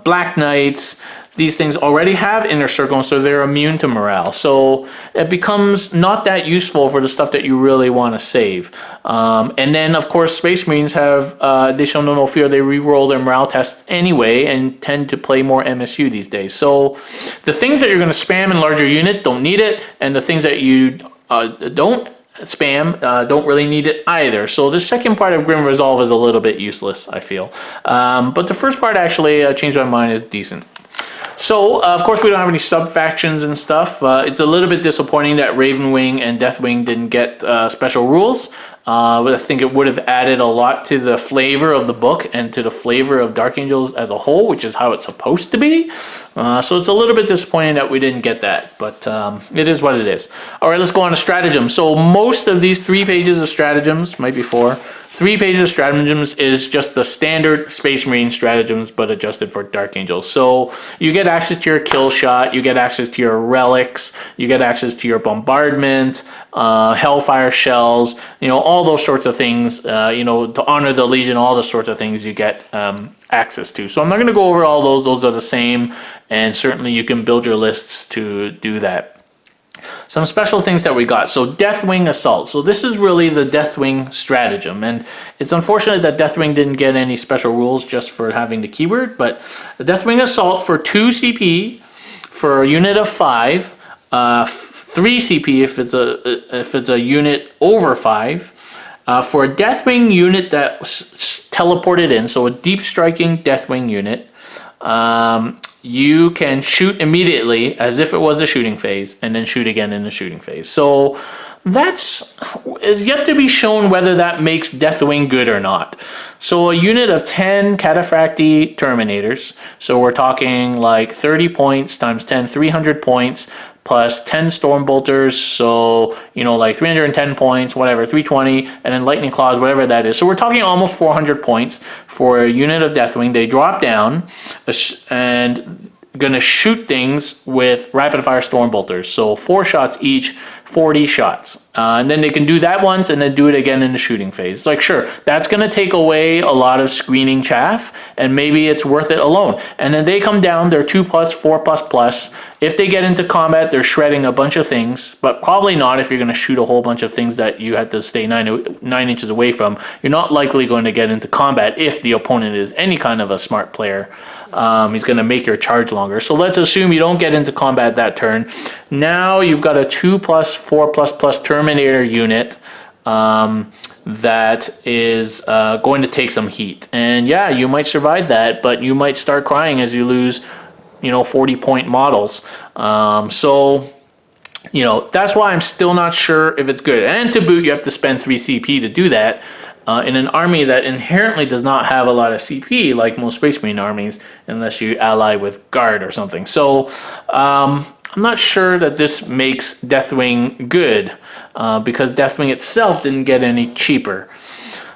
Black Knights, these things already have inner circle, so they're immune to morale. So it becomes not that useful for the stuff that you really want to save. And then, of course, Space Marines have, they show no fear, they re-roll their morale tests anyway and tend to play more MSU these days. So the things that you're going to spam in larger units don't need it, and the things that you don't spam don't really need it either. So the second part of Grim Resolve is a little bit useless, I feel. But the first part actually changed my mind, is decent. So, of course, we don't have any sub-factions and stuff. It's a little bit disappointing that Ravenwing and Deathwing didn't get special rules. But I think it would have added a lot to the flavor of the book and to the flavor of Dark Angels as a whole, which is how it's supposed to be. So it's a little bit disappointing that we didn't get that, but it is what it is. All right, let's go on to stratagems. So most of these 3 pages of stratagems, might be 4, 3 pages of stratagems is just the standard Space Marine stratagems, but adjusted for Dark Angels. So you get access to your kill shot, you get access to your relics, you get access to your bombardment, hellfire shells, you know, all those sorts of things, you know, to honor the Legion, all the sorts of things you get access to. So I'm not going to go over all those. Those are the same, and certainly you can build your lists to do that. Some special things that we got. So Deathwing Assault. So this is really the Deathwing stratagem, and it's unfortunate that Deathwing didn't get any special rules just for having the keyword, but the Deathwing Assault for 2 CP for a unit of 5, 3 CP if it's a unit over 5. For a Deathwing unit that was teleported in, so a deep striking Deathwing unit, you can shoot immediately as if it was the shooting phase, and then shoot again in the shooting phase. So is yet to be shown whether that makes Deathwing good or not. So a unit of 10 Cataphracti Terminators, so we're talking like 30 points times 10, 300 points, plus 10 Stormbolters, so, you know, like 310 points, whatever, 320, and then Lightning Claws, whatever that is. So we're talking almost 400 points for a unit of Deathwing. They drop down and going to shoot things with rapid fire Stormbolters. So 4 shots each, 40 shots. And then they can do that once and then do it again in the shooting phase. It's like, sure, that's going to take away a lot of screening chaff, and maybe it's worth it alone. And then they come down, they're 2+, 4++. If they get into combat, they're shredding a bunch of things, but probably not if you're going to shoot a whole bunch of things that you had to stay 9 inches away from. You're not likely going to get into combat if the opponent is any kind of a smart player. He's going to make your charge longer. So let's assume you don't get into combat that turn. Now you've got a 2+, 4++ Terminator unit that is going to take some heat. And yeah, you might survive that, but you might start crying as you lose, you know, 40-point models. So, you know, that's why I'm still not sure if it's good. And to boot, you have to spend 3 CP to do that. in an army that inherently does not have a lot of CP, like most Space Marine armies, unless you ally with Guard or something. So I'm not sure that this makes Deathwing good, because Deathwing itself didn't get any cheaper.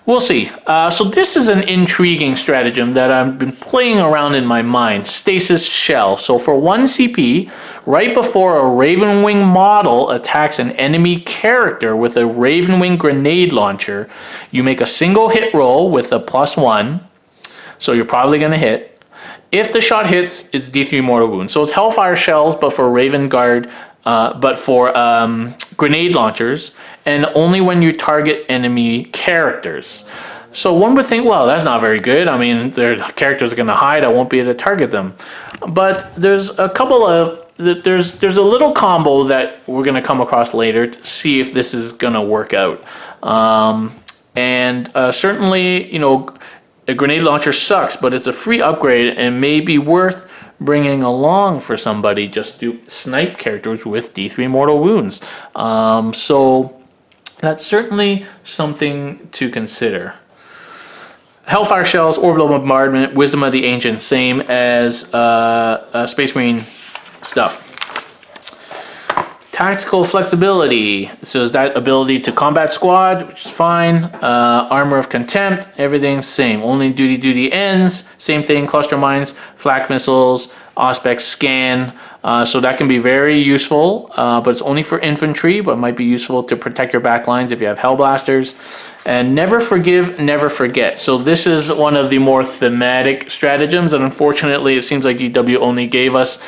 We'll see. So this is an intriguing stratagem that I've been playing around in my mind. Stasis Shell. So for 1 CP, right before a Ravenwing model attacks an enemy character with a Ravenwing grenade launcher, you make a single hit roll with a +1. So you're probably going to hit. If the shot hits, it's D3 mortal wound. So it's Hellfire Shells, but for Raven Guard, but for grenade launchers, and only when you target enemy characters. So one would think, well, that's not very good. I mean, their characters are going to hide. I won't be able to target them. But there's a couple of there's a little combo that we're going to come across later to see if this is going to work out. Certainly, you know, a grenade launcher sucks, but it's a free upgrade and may be worth bringing along for somebody just to snipe characters with D3 mortal wounds. So that's certainly something to consider. Hellfire Shells, Orbital Bombardment, Wisdom of the Ancient, same as Space Marine stuff. Tactical Flexibility, so is that ability to combat squad, which is fine. Armor of Contempt, everything's same. Only duty ends, same thing. Cluster Mines, Flak Missiles, Auspex Scan. So that can be very useful, but it's only for infantry, but might be useful to protect your back lines if you have Hellblasters. And Never Forgive, Never Forget. So this is one of the more thematic stratagems, and unfortunately it seems like GW only gave us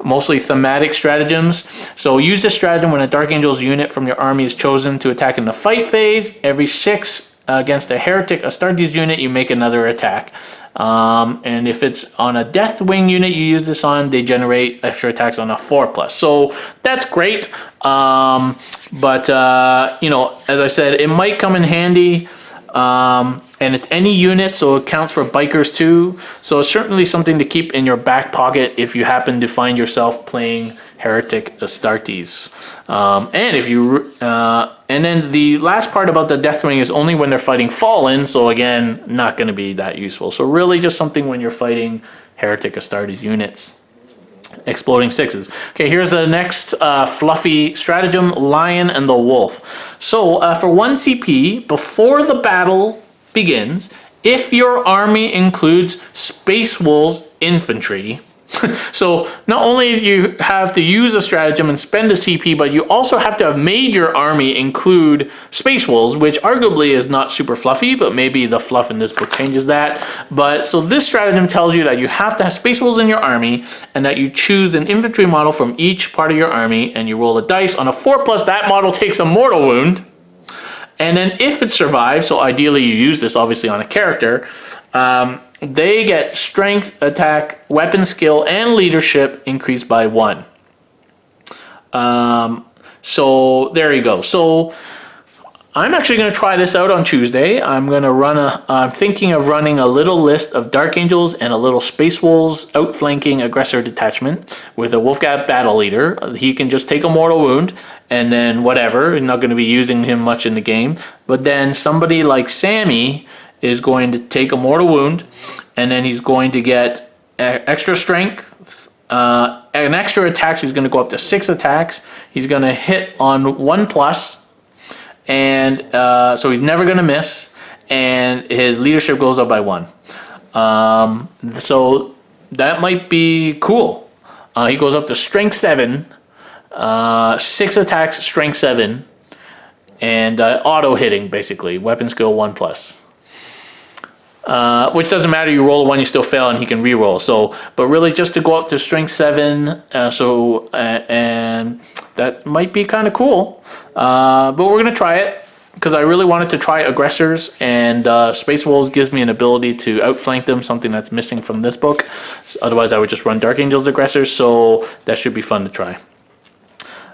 mostly thematic stratagems. So use this stratagem when a Dark Angels unit from your army is chosen to attack in the fight phase. Every 6 against a Heretic Astartes unit, you make another attack. And if it's on a Deathwing unit you use this on, they generate extra attacks on a 4+. So that's great. You know, as I said, it might come in handy. And it's any unit, so it counts for bikers too. So it's certainly something to keep in your back pocket if you happen to find yourself playing Heretic Astartes. And then the last part about the Deathwing is only when they're fighting Fallen, so again, not going to be that useful. So really just something when you're fighting Heretic Astartes units. Exploding 6s. Okay, here's the next fluffy stratagem, Lion and the Wolf. So for 1 CP, before the battle begins, if your army includes Space Wolves infantry, so not only do you have to use a stratagem and spend a CP, but you also have to have made your army include Space Wolves, which arguably is not super fluffy, but maybe the fluff in this book changes that. But so this stratagem tells you that you have to have Space Wolves in your army, and that you choose an infantry model from each part of your army, and you roll a dice. On a 4+, that model takes a mortal wound. And then if it survives, so ideally you use this obviously on a character, they get strength, attack, weapon skill, and leadership increased by 1. So there you go. So I'm actually going to try this out on Tuesday. I'm thinking of running a little list of Dark Angels and a little Space Wolves outflanking aggressor detachment with a Wolfgat battle leader. He can just take a mortal wound and then whatever. You're not going to be using him much in the game. But then somebody like Sammy is going to take a mortal wound, and then he's going to get extra strength, an extra attack, so he's going to go up to 6 attacks. He's going to hit on 1+, and so he's never going to miss, and his leadership goes up by 1. So that might be cool. He goes up to strength 7, 6 attacks, strength 7, and auto hitting, basically, weapon skill 1+. Which doesn't matter, you roll a 1, you still fail, and he can re-roll. So, but really just to go up to strength 7, and that might be kind of cool. But we're going to try it, because I really wanted to try aggressors, and Space Wolves gives me an ability to outflank them, something that's missing from this book. Otherwise I would just run Dark Angels aggressors, so that should be fun to try.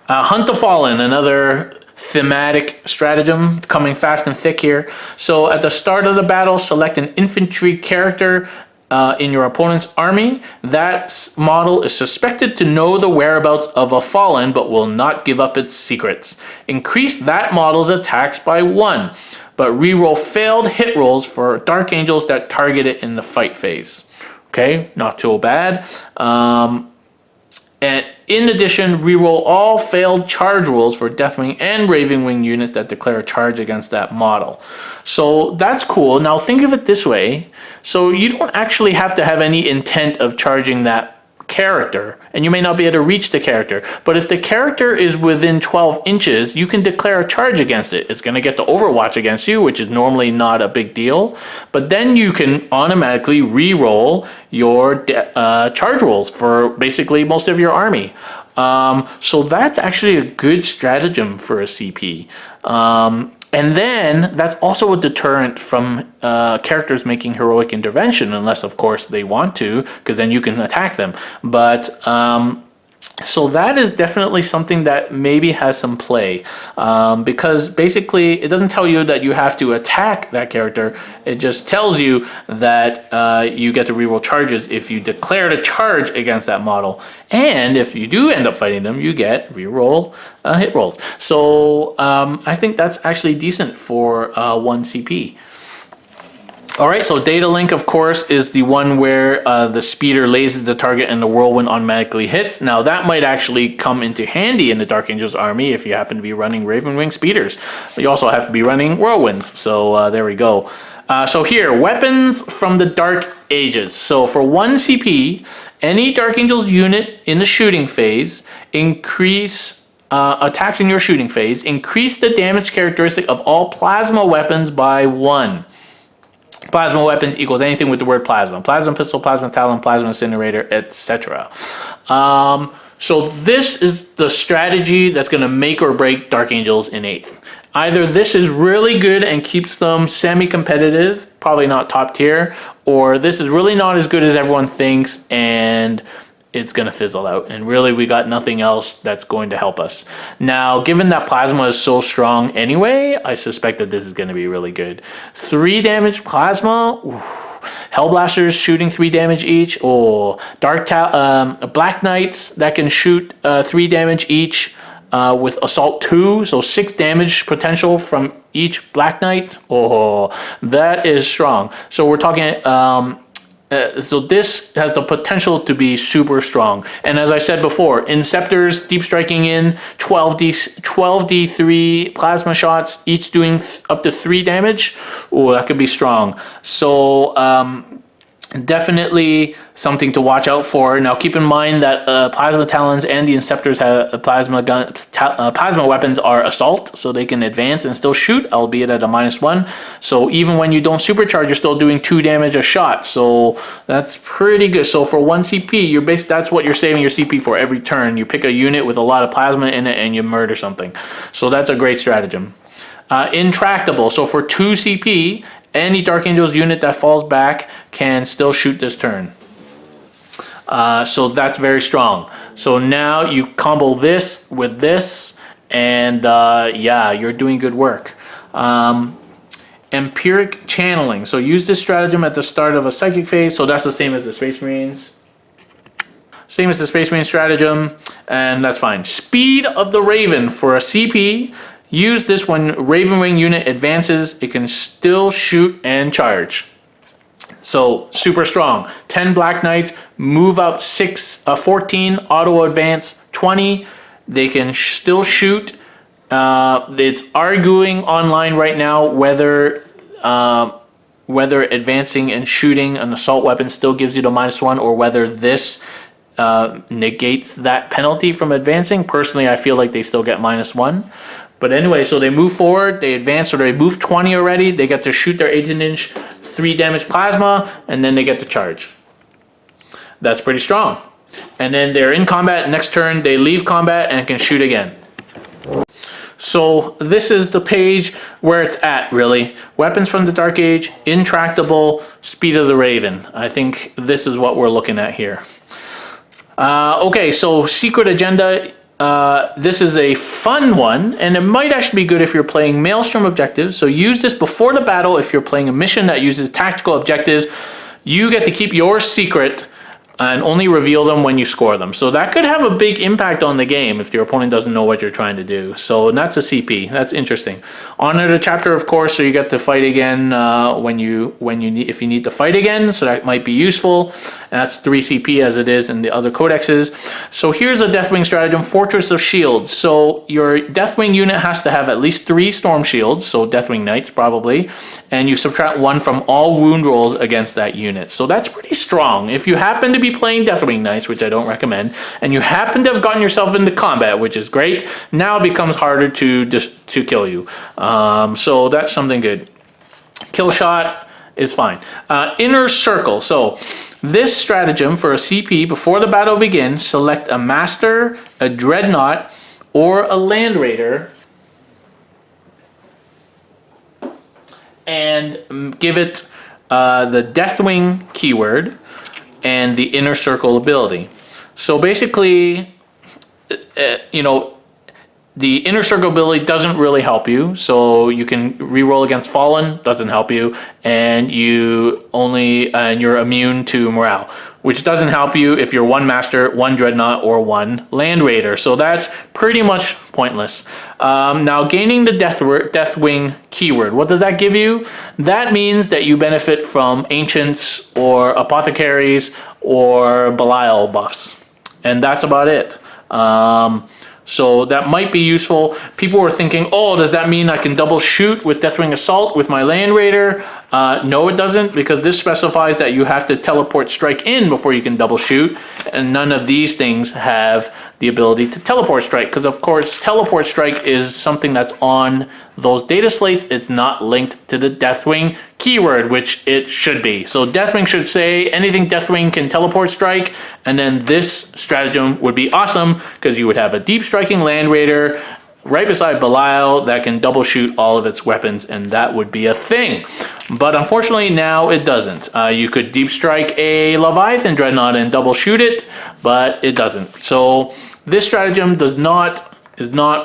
Hunt the Fallen, another thematic stratagem coming fast and thick here. So at the start of the battle, select an infantry character in your opponent's army. That model is suspected to know the whereabouts of a fallen, but will not give up its secrets. Increase that model's attacks by 1. but reroll failed hit rolls for Dark Angels that target it in the fight phase. Okay, not too bad. And in addition, reroll all failed charge rolls for Deathwing and Ravenwing units that declare a charge against that model. So that's cool. Now think of it this way. So you don't actually have to have any intent of charging that character, and you may not be able to reach the character, but if the character is within 12 inches, you can declare a charge against it. It's going to get the overwatch against you, which is normally not a big deal, but then you can automatically re-roll your charge rolls for basically most of your army. So that's actually a good stratagem for a CP. And then that's also a deterrent from characters making heroic intervention, unless of course they want to, because then you can attack them. But so that is definitely something that maybe has some play, because basically it doesn't tell you that you have to attack that character. It just tells you that you get to reroll charges if you declared a charge against that model. And if you do end up fighting them, you get reroll hit rolls. So I think that's actually decent for 1 CP. All right, so data link, of course, is the one where the speeder lasers the target and the whirlwind automatically hits. Now, that might actually come into handy in the Dark Angels army if you happen to be running Ravenwing speeders. But you also have to be running whirlwinds, so there we go. So here, weapons from the Dark Ages. So for 1 CP, any Dark Angels unit in the shooting phase increase attacks in your shooting phase, increase the damage characteristic of all plasma weapons by 1. Plasma weapons equals anything with the word plasma. Plasma pistol, plasma talon, plasma incinerator, etc. So this is the strategy that's going to make or break Dark Angels in 8th. Either this is really good and keeps them semi-competitive, probably not top tier, or this is really not as good as everyone thinks and it's going to fizzle out. And really, we got nothing else that's going to help us. Now, given that plasma is so strong anyway, I suspect that this is going to be really good. 3 damage plasma. Hellblasters shooting 3 damage each. Oh, Black Knights that can shoot 3 damage each with Assault 2. So 6 damage potential from each Black Knight. Oh, that is strong. So we're talking... so this has the potential to be super strong. And as I said before, Inceptors deep striking in 12d3 plasma shots, each doing up to 3 damage. Oh, that could be strong. So definitely something to watch out for. Now keep in mind that plasma talons and the Inceptors have plasma weapons are assault, so they can advance and still shoot, albeit at a -1. So even when you don't supercharge, you're still doing 2 damage a shot. So that's pretty good. So for 1 CP, you're that's what you're saving your CP for every turn. You pick a unit with a lot of plasma in it and you murder something. So that's a great stratagem. Intractable. So for 2 CP, any Dark Angels unit that falls back can still shoot this turn. So that's very strong. So now you combo this with this, and yeah, you're doing good work. Empiric channeling. So use this stratagem at the start of a psychic phase. So that's the same as the Space Marines. Same as the Space Marine stratagem, and that's fine. Speed of the Raven for a CP. Use this when Ravenwing unit advances. It can still shoot and charge. So super strong. 10 Black Knights, move up 14, auto advance 20. They can still shoot. It's arguing online right now whether advancing and shooting an assault weapon still gives you the -1, or whether this negates that penalty from advancing. Personally, I feel like they still get -1. But anyway, so they move forward, they advance, so they move 20 already. They get to shoot their 18-inch 3 damage plasma, and then they get to charge. That's pretty strong. And then they're in combat. Next turn, they leave combat and can shoot again. So this is the page where it's at, really. Weapons from the Dark Age, intractable, speed of the Raven. I think this is what we're looking at here. Okay, so secret agenda. This is a fun one, and it might actually be good if you're playing Maelstrom objectives. So use this before the battle if you're playing a mission that uses tactical objectives. You get to keep your secret and only reveal them when you score them. So that could have a big impact on the game if your opponent doesn't know what you're trying to do. So that's a CP. That's interesting. Honor the chapter, of course, so you get to fight again if you need to fight again. So that might be useful. And that's 3 CP as it is in the other codexes. So here's a Deathwing stratagem, Fortress of Shields. So your Deathwing unit has to have at least 3 Storm Shields, so Deathwing Knights probably, and you subtract 1 from all wound rolls against that unit. So that's pretty strong. If you happen to be playing Deathwing Knights, which I don't recommend, and you happen to have gotten yourself into combat, which is great, now it becomes harder to kill you. So that's something good. Kill shot is fine. Inner Circle. So this stratagem for a CP before the battle begins, select a Master, a Dreadnought, or a Land Raider and give it the Deathwing keyword and the Inner Circle ability. So basically, the Inner Circle ability doesn't really help you, so you can reroll against Fallen, doesn't help you, and you're immune to morale, which doesn't help you if you're 1 Master, 1 Dreadnought, or 1 Land Raider. So that's pretty much pointless. Now, gaining the Deathwing keyword, what does that give you? That means that you benefit from Ancients or Apothecaries or Belial buffs, and that's about it. So that might be useful. People were thinking, oh, does that mean I can double shoot with Deathwing Assault with my Land Raider? No, it doesn't, because this specifies that you have to teleport strike in before you can double shoot, and none of these things have the ability to teleport strike, because of course teleport strike is something that's on those data slates. It's not linked to the Deathwing keyword, which it should be. So Deathwing should say anything Deathwing can teleport strike, and then this stratagem would be awesome because you would have a deep striking Land Raider right beside Belial that can double shoot all of its weapons, and that would be a thing. But unfortunately now it doesn't. You could deep strike a Leviathan Dreadnought and double shoot it, but it doesn't. So this stratagem is not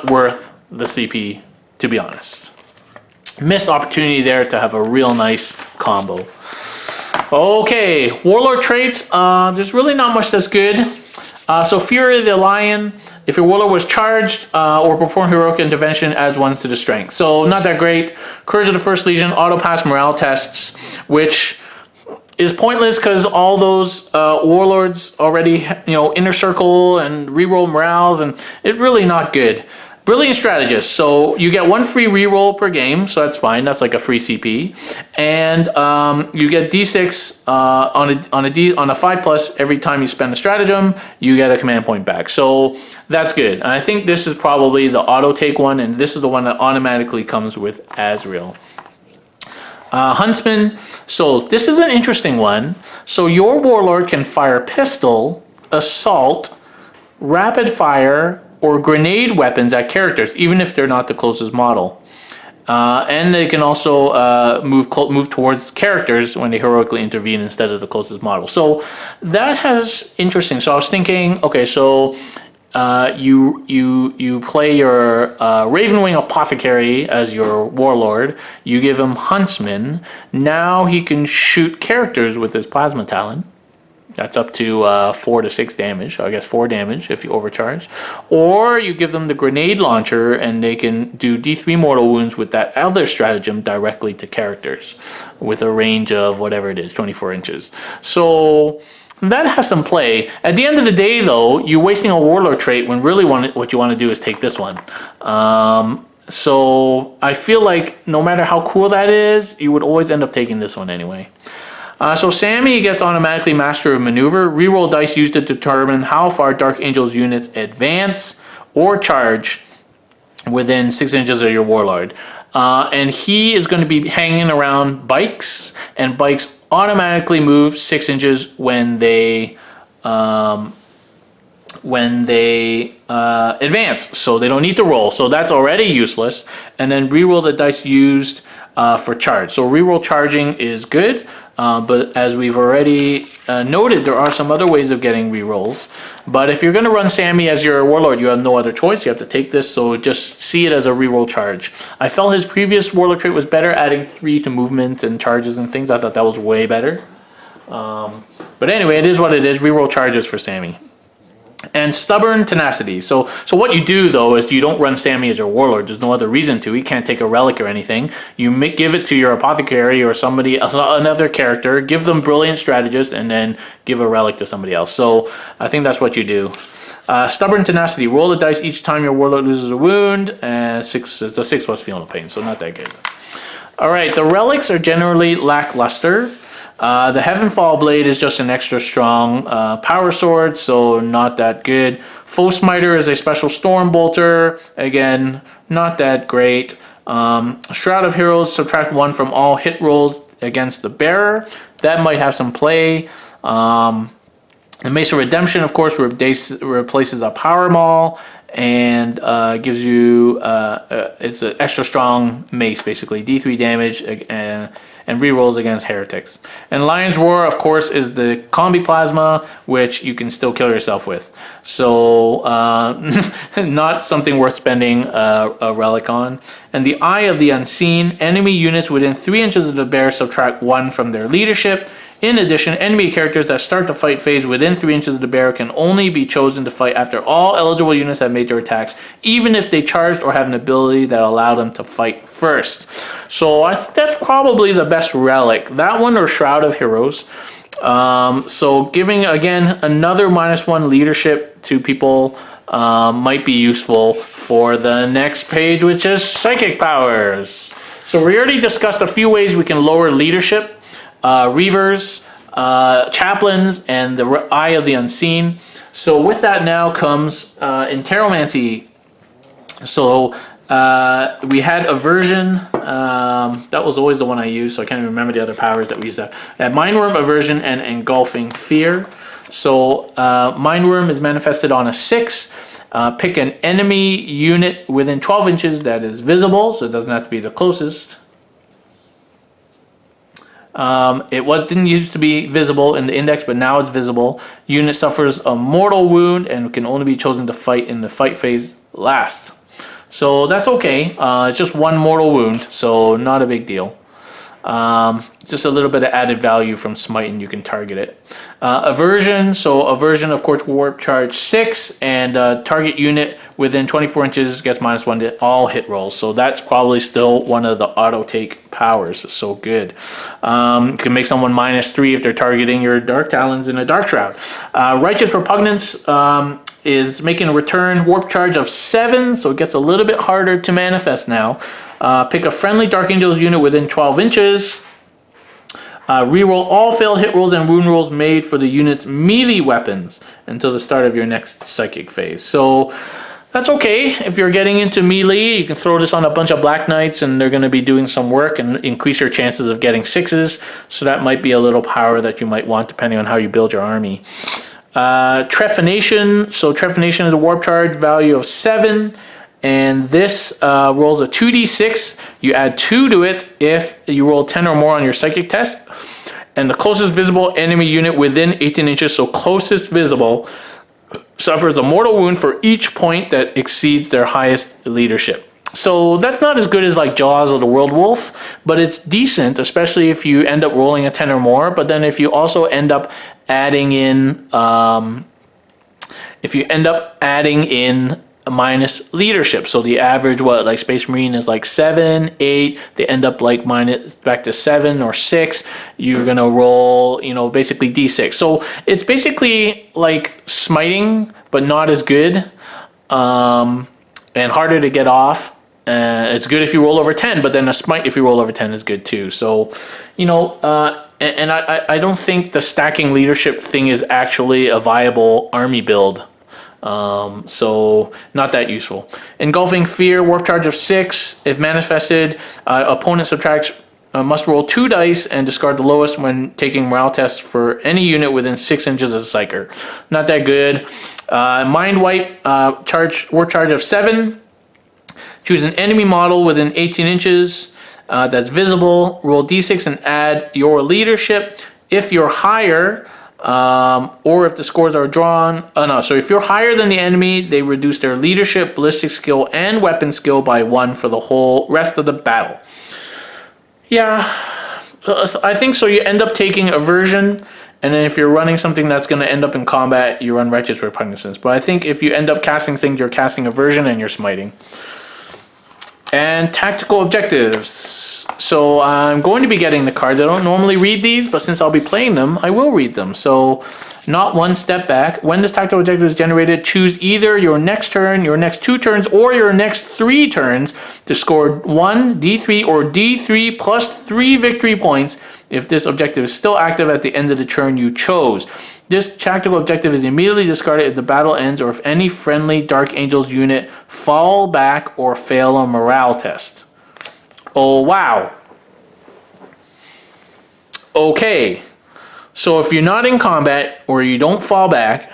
worth the CP, to be honest. Missed opportunity there to have a real nice combo. Okay, Warlord traits. There's really not much that's good. So Fury of the Lion, if your Warlord was charged or performed heroic intervention, adds 1 to the strength. So not that great. Courage of the First Legion, auto pass morale tests, which is pointless because all those Warlords already, Inner Circle and reroll morales, and it's really not good. Brilliant Strategist. So you get 1 free reroll per game, so that's fine. That's like a free CP, and you get D6 on a 5+ every time you spend a stratagem. You get a command point back, so that's good. And I think this is probably the auto take one, and this is the one that automatically comes with Azrael. Huntsman. So this is an interesting one. So your Warlord can fire pistol, assault, rapid fire, or grenade weapons at characters, even if they're not the closest model. And they can also move towards characters when they heroically intervene instead of the closest model. So that has interesting. So I was thinking, okay, so you play your Ravenwing Apothecary as your Warlord. You give him Huntsman. Now he can shoot characters with his Plasma Talon. That's up to 4 to 6 damage. So I guess 4 damage if you overcharge. Or you give them the grenade launcher and they can do D3 mortal wounds with that other stratagem directly to characters with a range of whatever it is, 24 inches. So that has some play. At the end of the day, though, you're wasting a Warlord trait when really what you want to do is take this one. So I feel like no matter how cool that is, you would always end up taking this one anyway. So Sammy gets automatically Master of Maneuver. Reroll dice used to determine how far Dark Angel's units advance or charge within 6 inches of your Warlord. And he is going to be hanging around bikes, and bikes automatically move 6 inches when they advance, so they don't need to roll. So that's already useless. And then reroll the dice used for charge. So reroll charging is good. But as we've already noted, there are some other ways of getting rerolls. But if you're going to run Sammy as your Warlord, you have no other choice. You have to take this, so just see it as a reroll charge. I felt his previous Warlord trait was better, adding 3 to movement and charges and things. I thought that was way better. But anyway, it is what it is. Reroll charges for Sammy. And Stubborn Tenacity. So what you do, though, is you don't run Sammy as your Warlord. There's no other reason to. He can't take a relic or anything. You give it to your Apothecary or somebody else, another character, give them Brilliant Strategist, and then give a relic to somebody else. So I think that's what you do. Stubborn Tenacity. Roll the dice each time your Warlord loses a wound. It's a 6+ Feel No Pain, so not that good. All right, the relics are generally lackluster. The Heavenfall Blade is just an extra strong power sword, so not that good. Foe Smiter is a special Storm Bolter. Again, not that great. Shroud of Heroes, subtract 1 from all hit rolls against the bearer. That might have some play. The Mace of Redemption, of course, replaces a Power Maul and gives you, it's an extra strong mace, basically. D3 damage and rerolls against heretics. And Lion's Roar, of course, is the Combi Plasma, which you can still kill yourself with. So, not something worth spending a relic on. And the Eye of the Unseen, enemy units within 3 inches of the bear subtract 1 from their leadership. In addition, enemy characters that start the fight phase within 3 inches of the bear can only be chosen to fight after all eligible units have made their attacks, even if they charged or have an ability that allow them to fight first. So I think that's probably the best relic. That one or Shroud of Heroes. So giving, again, another -1 leadership to people might be useful for the next page, which is Psychic Powers. So we already discussed a few ways we can lower leadership. Reavers, Chaplains, and the Eye of the Unseen. So with that now comes Interromancy. So we had Aversion. That was always the one I used, so I can't even remember the other powers that we used. That Mindworm, Aversion, and Engulfing Fear. So Mindworm is manifested on a 6. Pick an enemy unit within 12 inches that is visible, so it doesn't have to be the closest. Didn't used to be visible in the index, but now it's visible. Unit suffers a mortal wound and can only be chosen to fight in the fight phase last. So that's okay. It's just 1 mortal wound, so not a big deal. Just a little bit of added value from Smite, and you can target it. Aversion. So Aversion, of course, Warp Charge 6, and target unit within 24 inches gets -1 to all hit rolls. So that's probably still one of the auto take powers. So good. You can make someone -3 if they're targeting your Dark Talons in a Dark Shroud. Righteous Repugnance is making a return. Warp Charge of 7, so it gets a little bit harder to manifest now. Pick a friendly Dark Angels unit within 12 inches. Reroll all failed hit rolls and wound rolls made for the unit's melee weapons until the start of your next psychic phase. So that's okay. If you're getting into melee, you can throw this on a bunch of Black Knights and they're going to be doing some work and increase your chances of getting 6s. So that might be a little power that you might want depending on how you build your army. Trephination. So Trephination is a warp charge value of 7. And this rolls a 2d6. You add 2 to it if you roll 10 or more on your psychic test. And the closest visible enemy unit within 18 inches, so closest visible, suffers a mortal wound for each point that exceeds their highest leadership. So that's not as good as like Jaws or the World Wolf, but it's decent, especially if you end up rolling a 10 or more. But then if you also end up adding in, minus leadership, so the average like Space Marine is like 7, 8. They end up like minus back to 7 or 6. You're gonna roll, basically d6. So it's basically like smiting, but not as good, and harder to get off. It's good if you roll over 10, but then a smite if you roll over 10 is good too. So, and I don't think the stacking leadership thing is actually a viable army build. So not that useful. Engulfing Fear, warp charge of 6. If manifested, opponent subtracts must roll 2 dice and discard the lowest when taking morale tests for any unit within 6 inches of the Psyker. Not that good. Mind Wipe, warp charge of 7. Choose an enemy model within 18 inches that's visible. Roll d6 and add your leadership. If you're higher, or if the scores are drawn, so if you're higher than the enemy, they reduce their leadership, ballistic skill, and weapon skill by 1 for the whole rest of the battle. Yeah, I think so. You end up taking aversion, and then if you're running something that's going to end up in combat, you run Righteous Repugnance. But I think if you end up casting things, you're casting aversion and you're smiting. And tactical objectives. So I'm going to be getting the cards. I don't normally read these, but since I'll be playing them, I will read them. So not one step back. When this tactical objective is generated, choose either your next turn, your next 2 turns, or your next 3 turns to score 1 D3 or D3 plus 3 victory points if this objective is still active at the end of the turn you chose. This tactical objective is immediately discarded if the battle ends or if any friendly Dark Angels unit fall back or fail a morale test. Oh, wow. Okay. So if you're not in combat or you don't fall back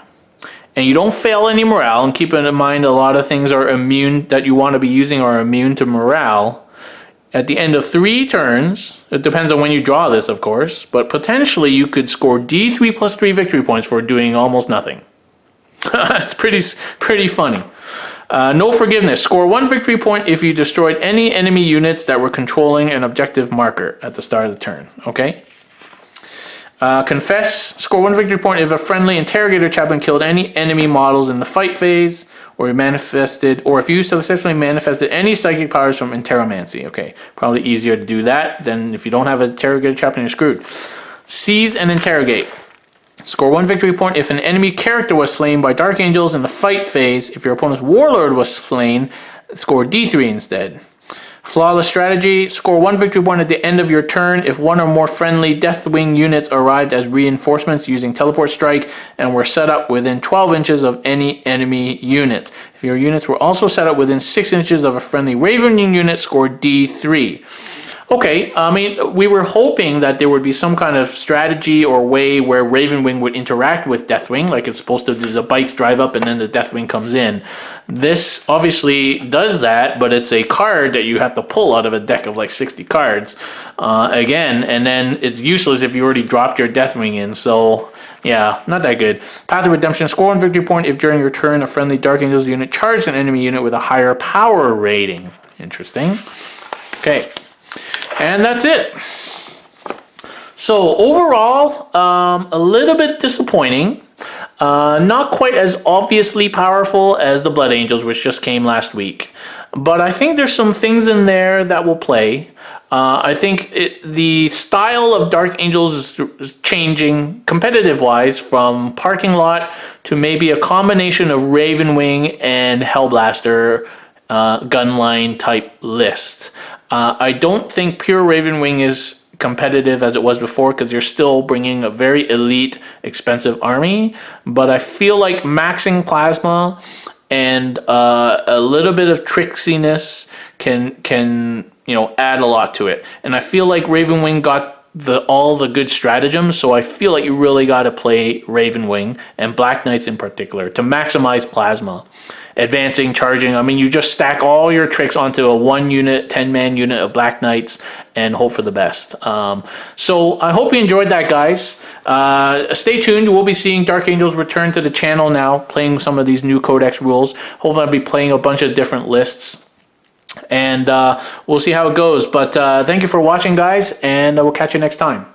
and you don't fail any morale, and keep in mind a lot of things are immune that you want to be using are immune to morale, at the end of 3 turns, it depends on when you draw this, of course, but potentially you could score D3 plus 3 victory points for doing almost nothing. That's pretty funny. No forgiveness. Score 1 victory point if you destroyed any enemy units that were controlling an objective marker at the start of the turn. Okay? Confess. Score 1 victory point if a friendly interrogator chaplain killed any enemy models in the fight phase, or if you successfully manifested any psychic powers from Interromancy. Okay, probably easier to do that than if you don't have an interrogator chaplain, you're screwed. Seize and interrogate. Score 1 victory point if an enemy character was slain by Dark Angels in the fight phase. If your opponent's Warlord was slain, score D3 instead. Flawless strategy. Score 1 victory point at the end of your turn if 1 or more friendly Deathwing units arrived as reinforcements using Teleport Strike and were set up within 12 inches of any enemy units. If your units were also set up within 6 inches of a friendly Ravenwing unit, score D3. Okay, I mean, we were hoping that there would be some kind of strategy or way where Ravenwing would interact with Deathwing, like it's supposed to do. The bikes drive up and then the Deathwing comes in. This obviously does that, but it's a card that you have to pull out of a deck of like 60 cards again, and then it's useless if you already dropped your Deathwing in, so yeah, not that good. Path of Redemption. Score 1 victory point if during your turn a friendly Dark Angels unit charged an enemy unit with a higher power rating. Interesting. Okay. And that's it. So overall, a little bit disappointing. Not quite as obviously powerful as the Blood Angels, which just came last week. But I think there's some things in there that will play. I think the style of Dark Angels is changing competitive-wise from Parking Lot to maybe a combination of Ravenwing and Hellblaster gunline type list. I don't think pure Ravenwing is competitive as it was before because you're still bringing a very elite, expensive army. But I feel like maxing plasma and a little bit of tricksiness can add a lot to it. And I feel like Ravenwing got all the good stratagems, so I feel like you really got to play Ravenwing and Black Knights in particular to maximize plasma. Advancing, charging, I mean, you just stack all your tricks onto a 1-unit, 10-man unit of Black Knights and hope for the best. So I hope you enjoyed that, guys. Stay tuned. We'll be seeing Dark Angels return to the channel now, playing some of these new Codex rules. Hopefully I'll be playing a bunch of different lists. And we'll see how it goes. But thank you for watching, guys, and we'll catch you next time.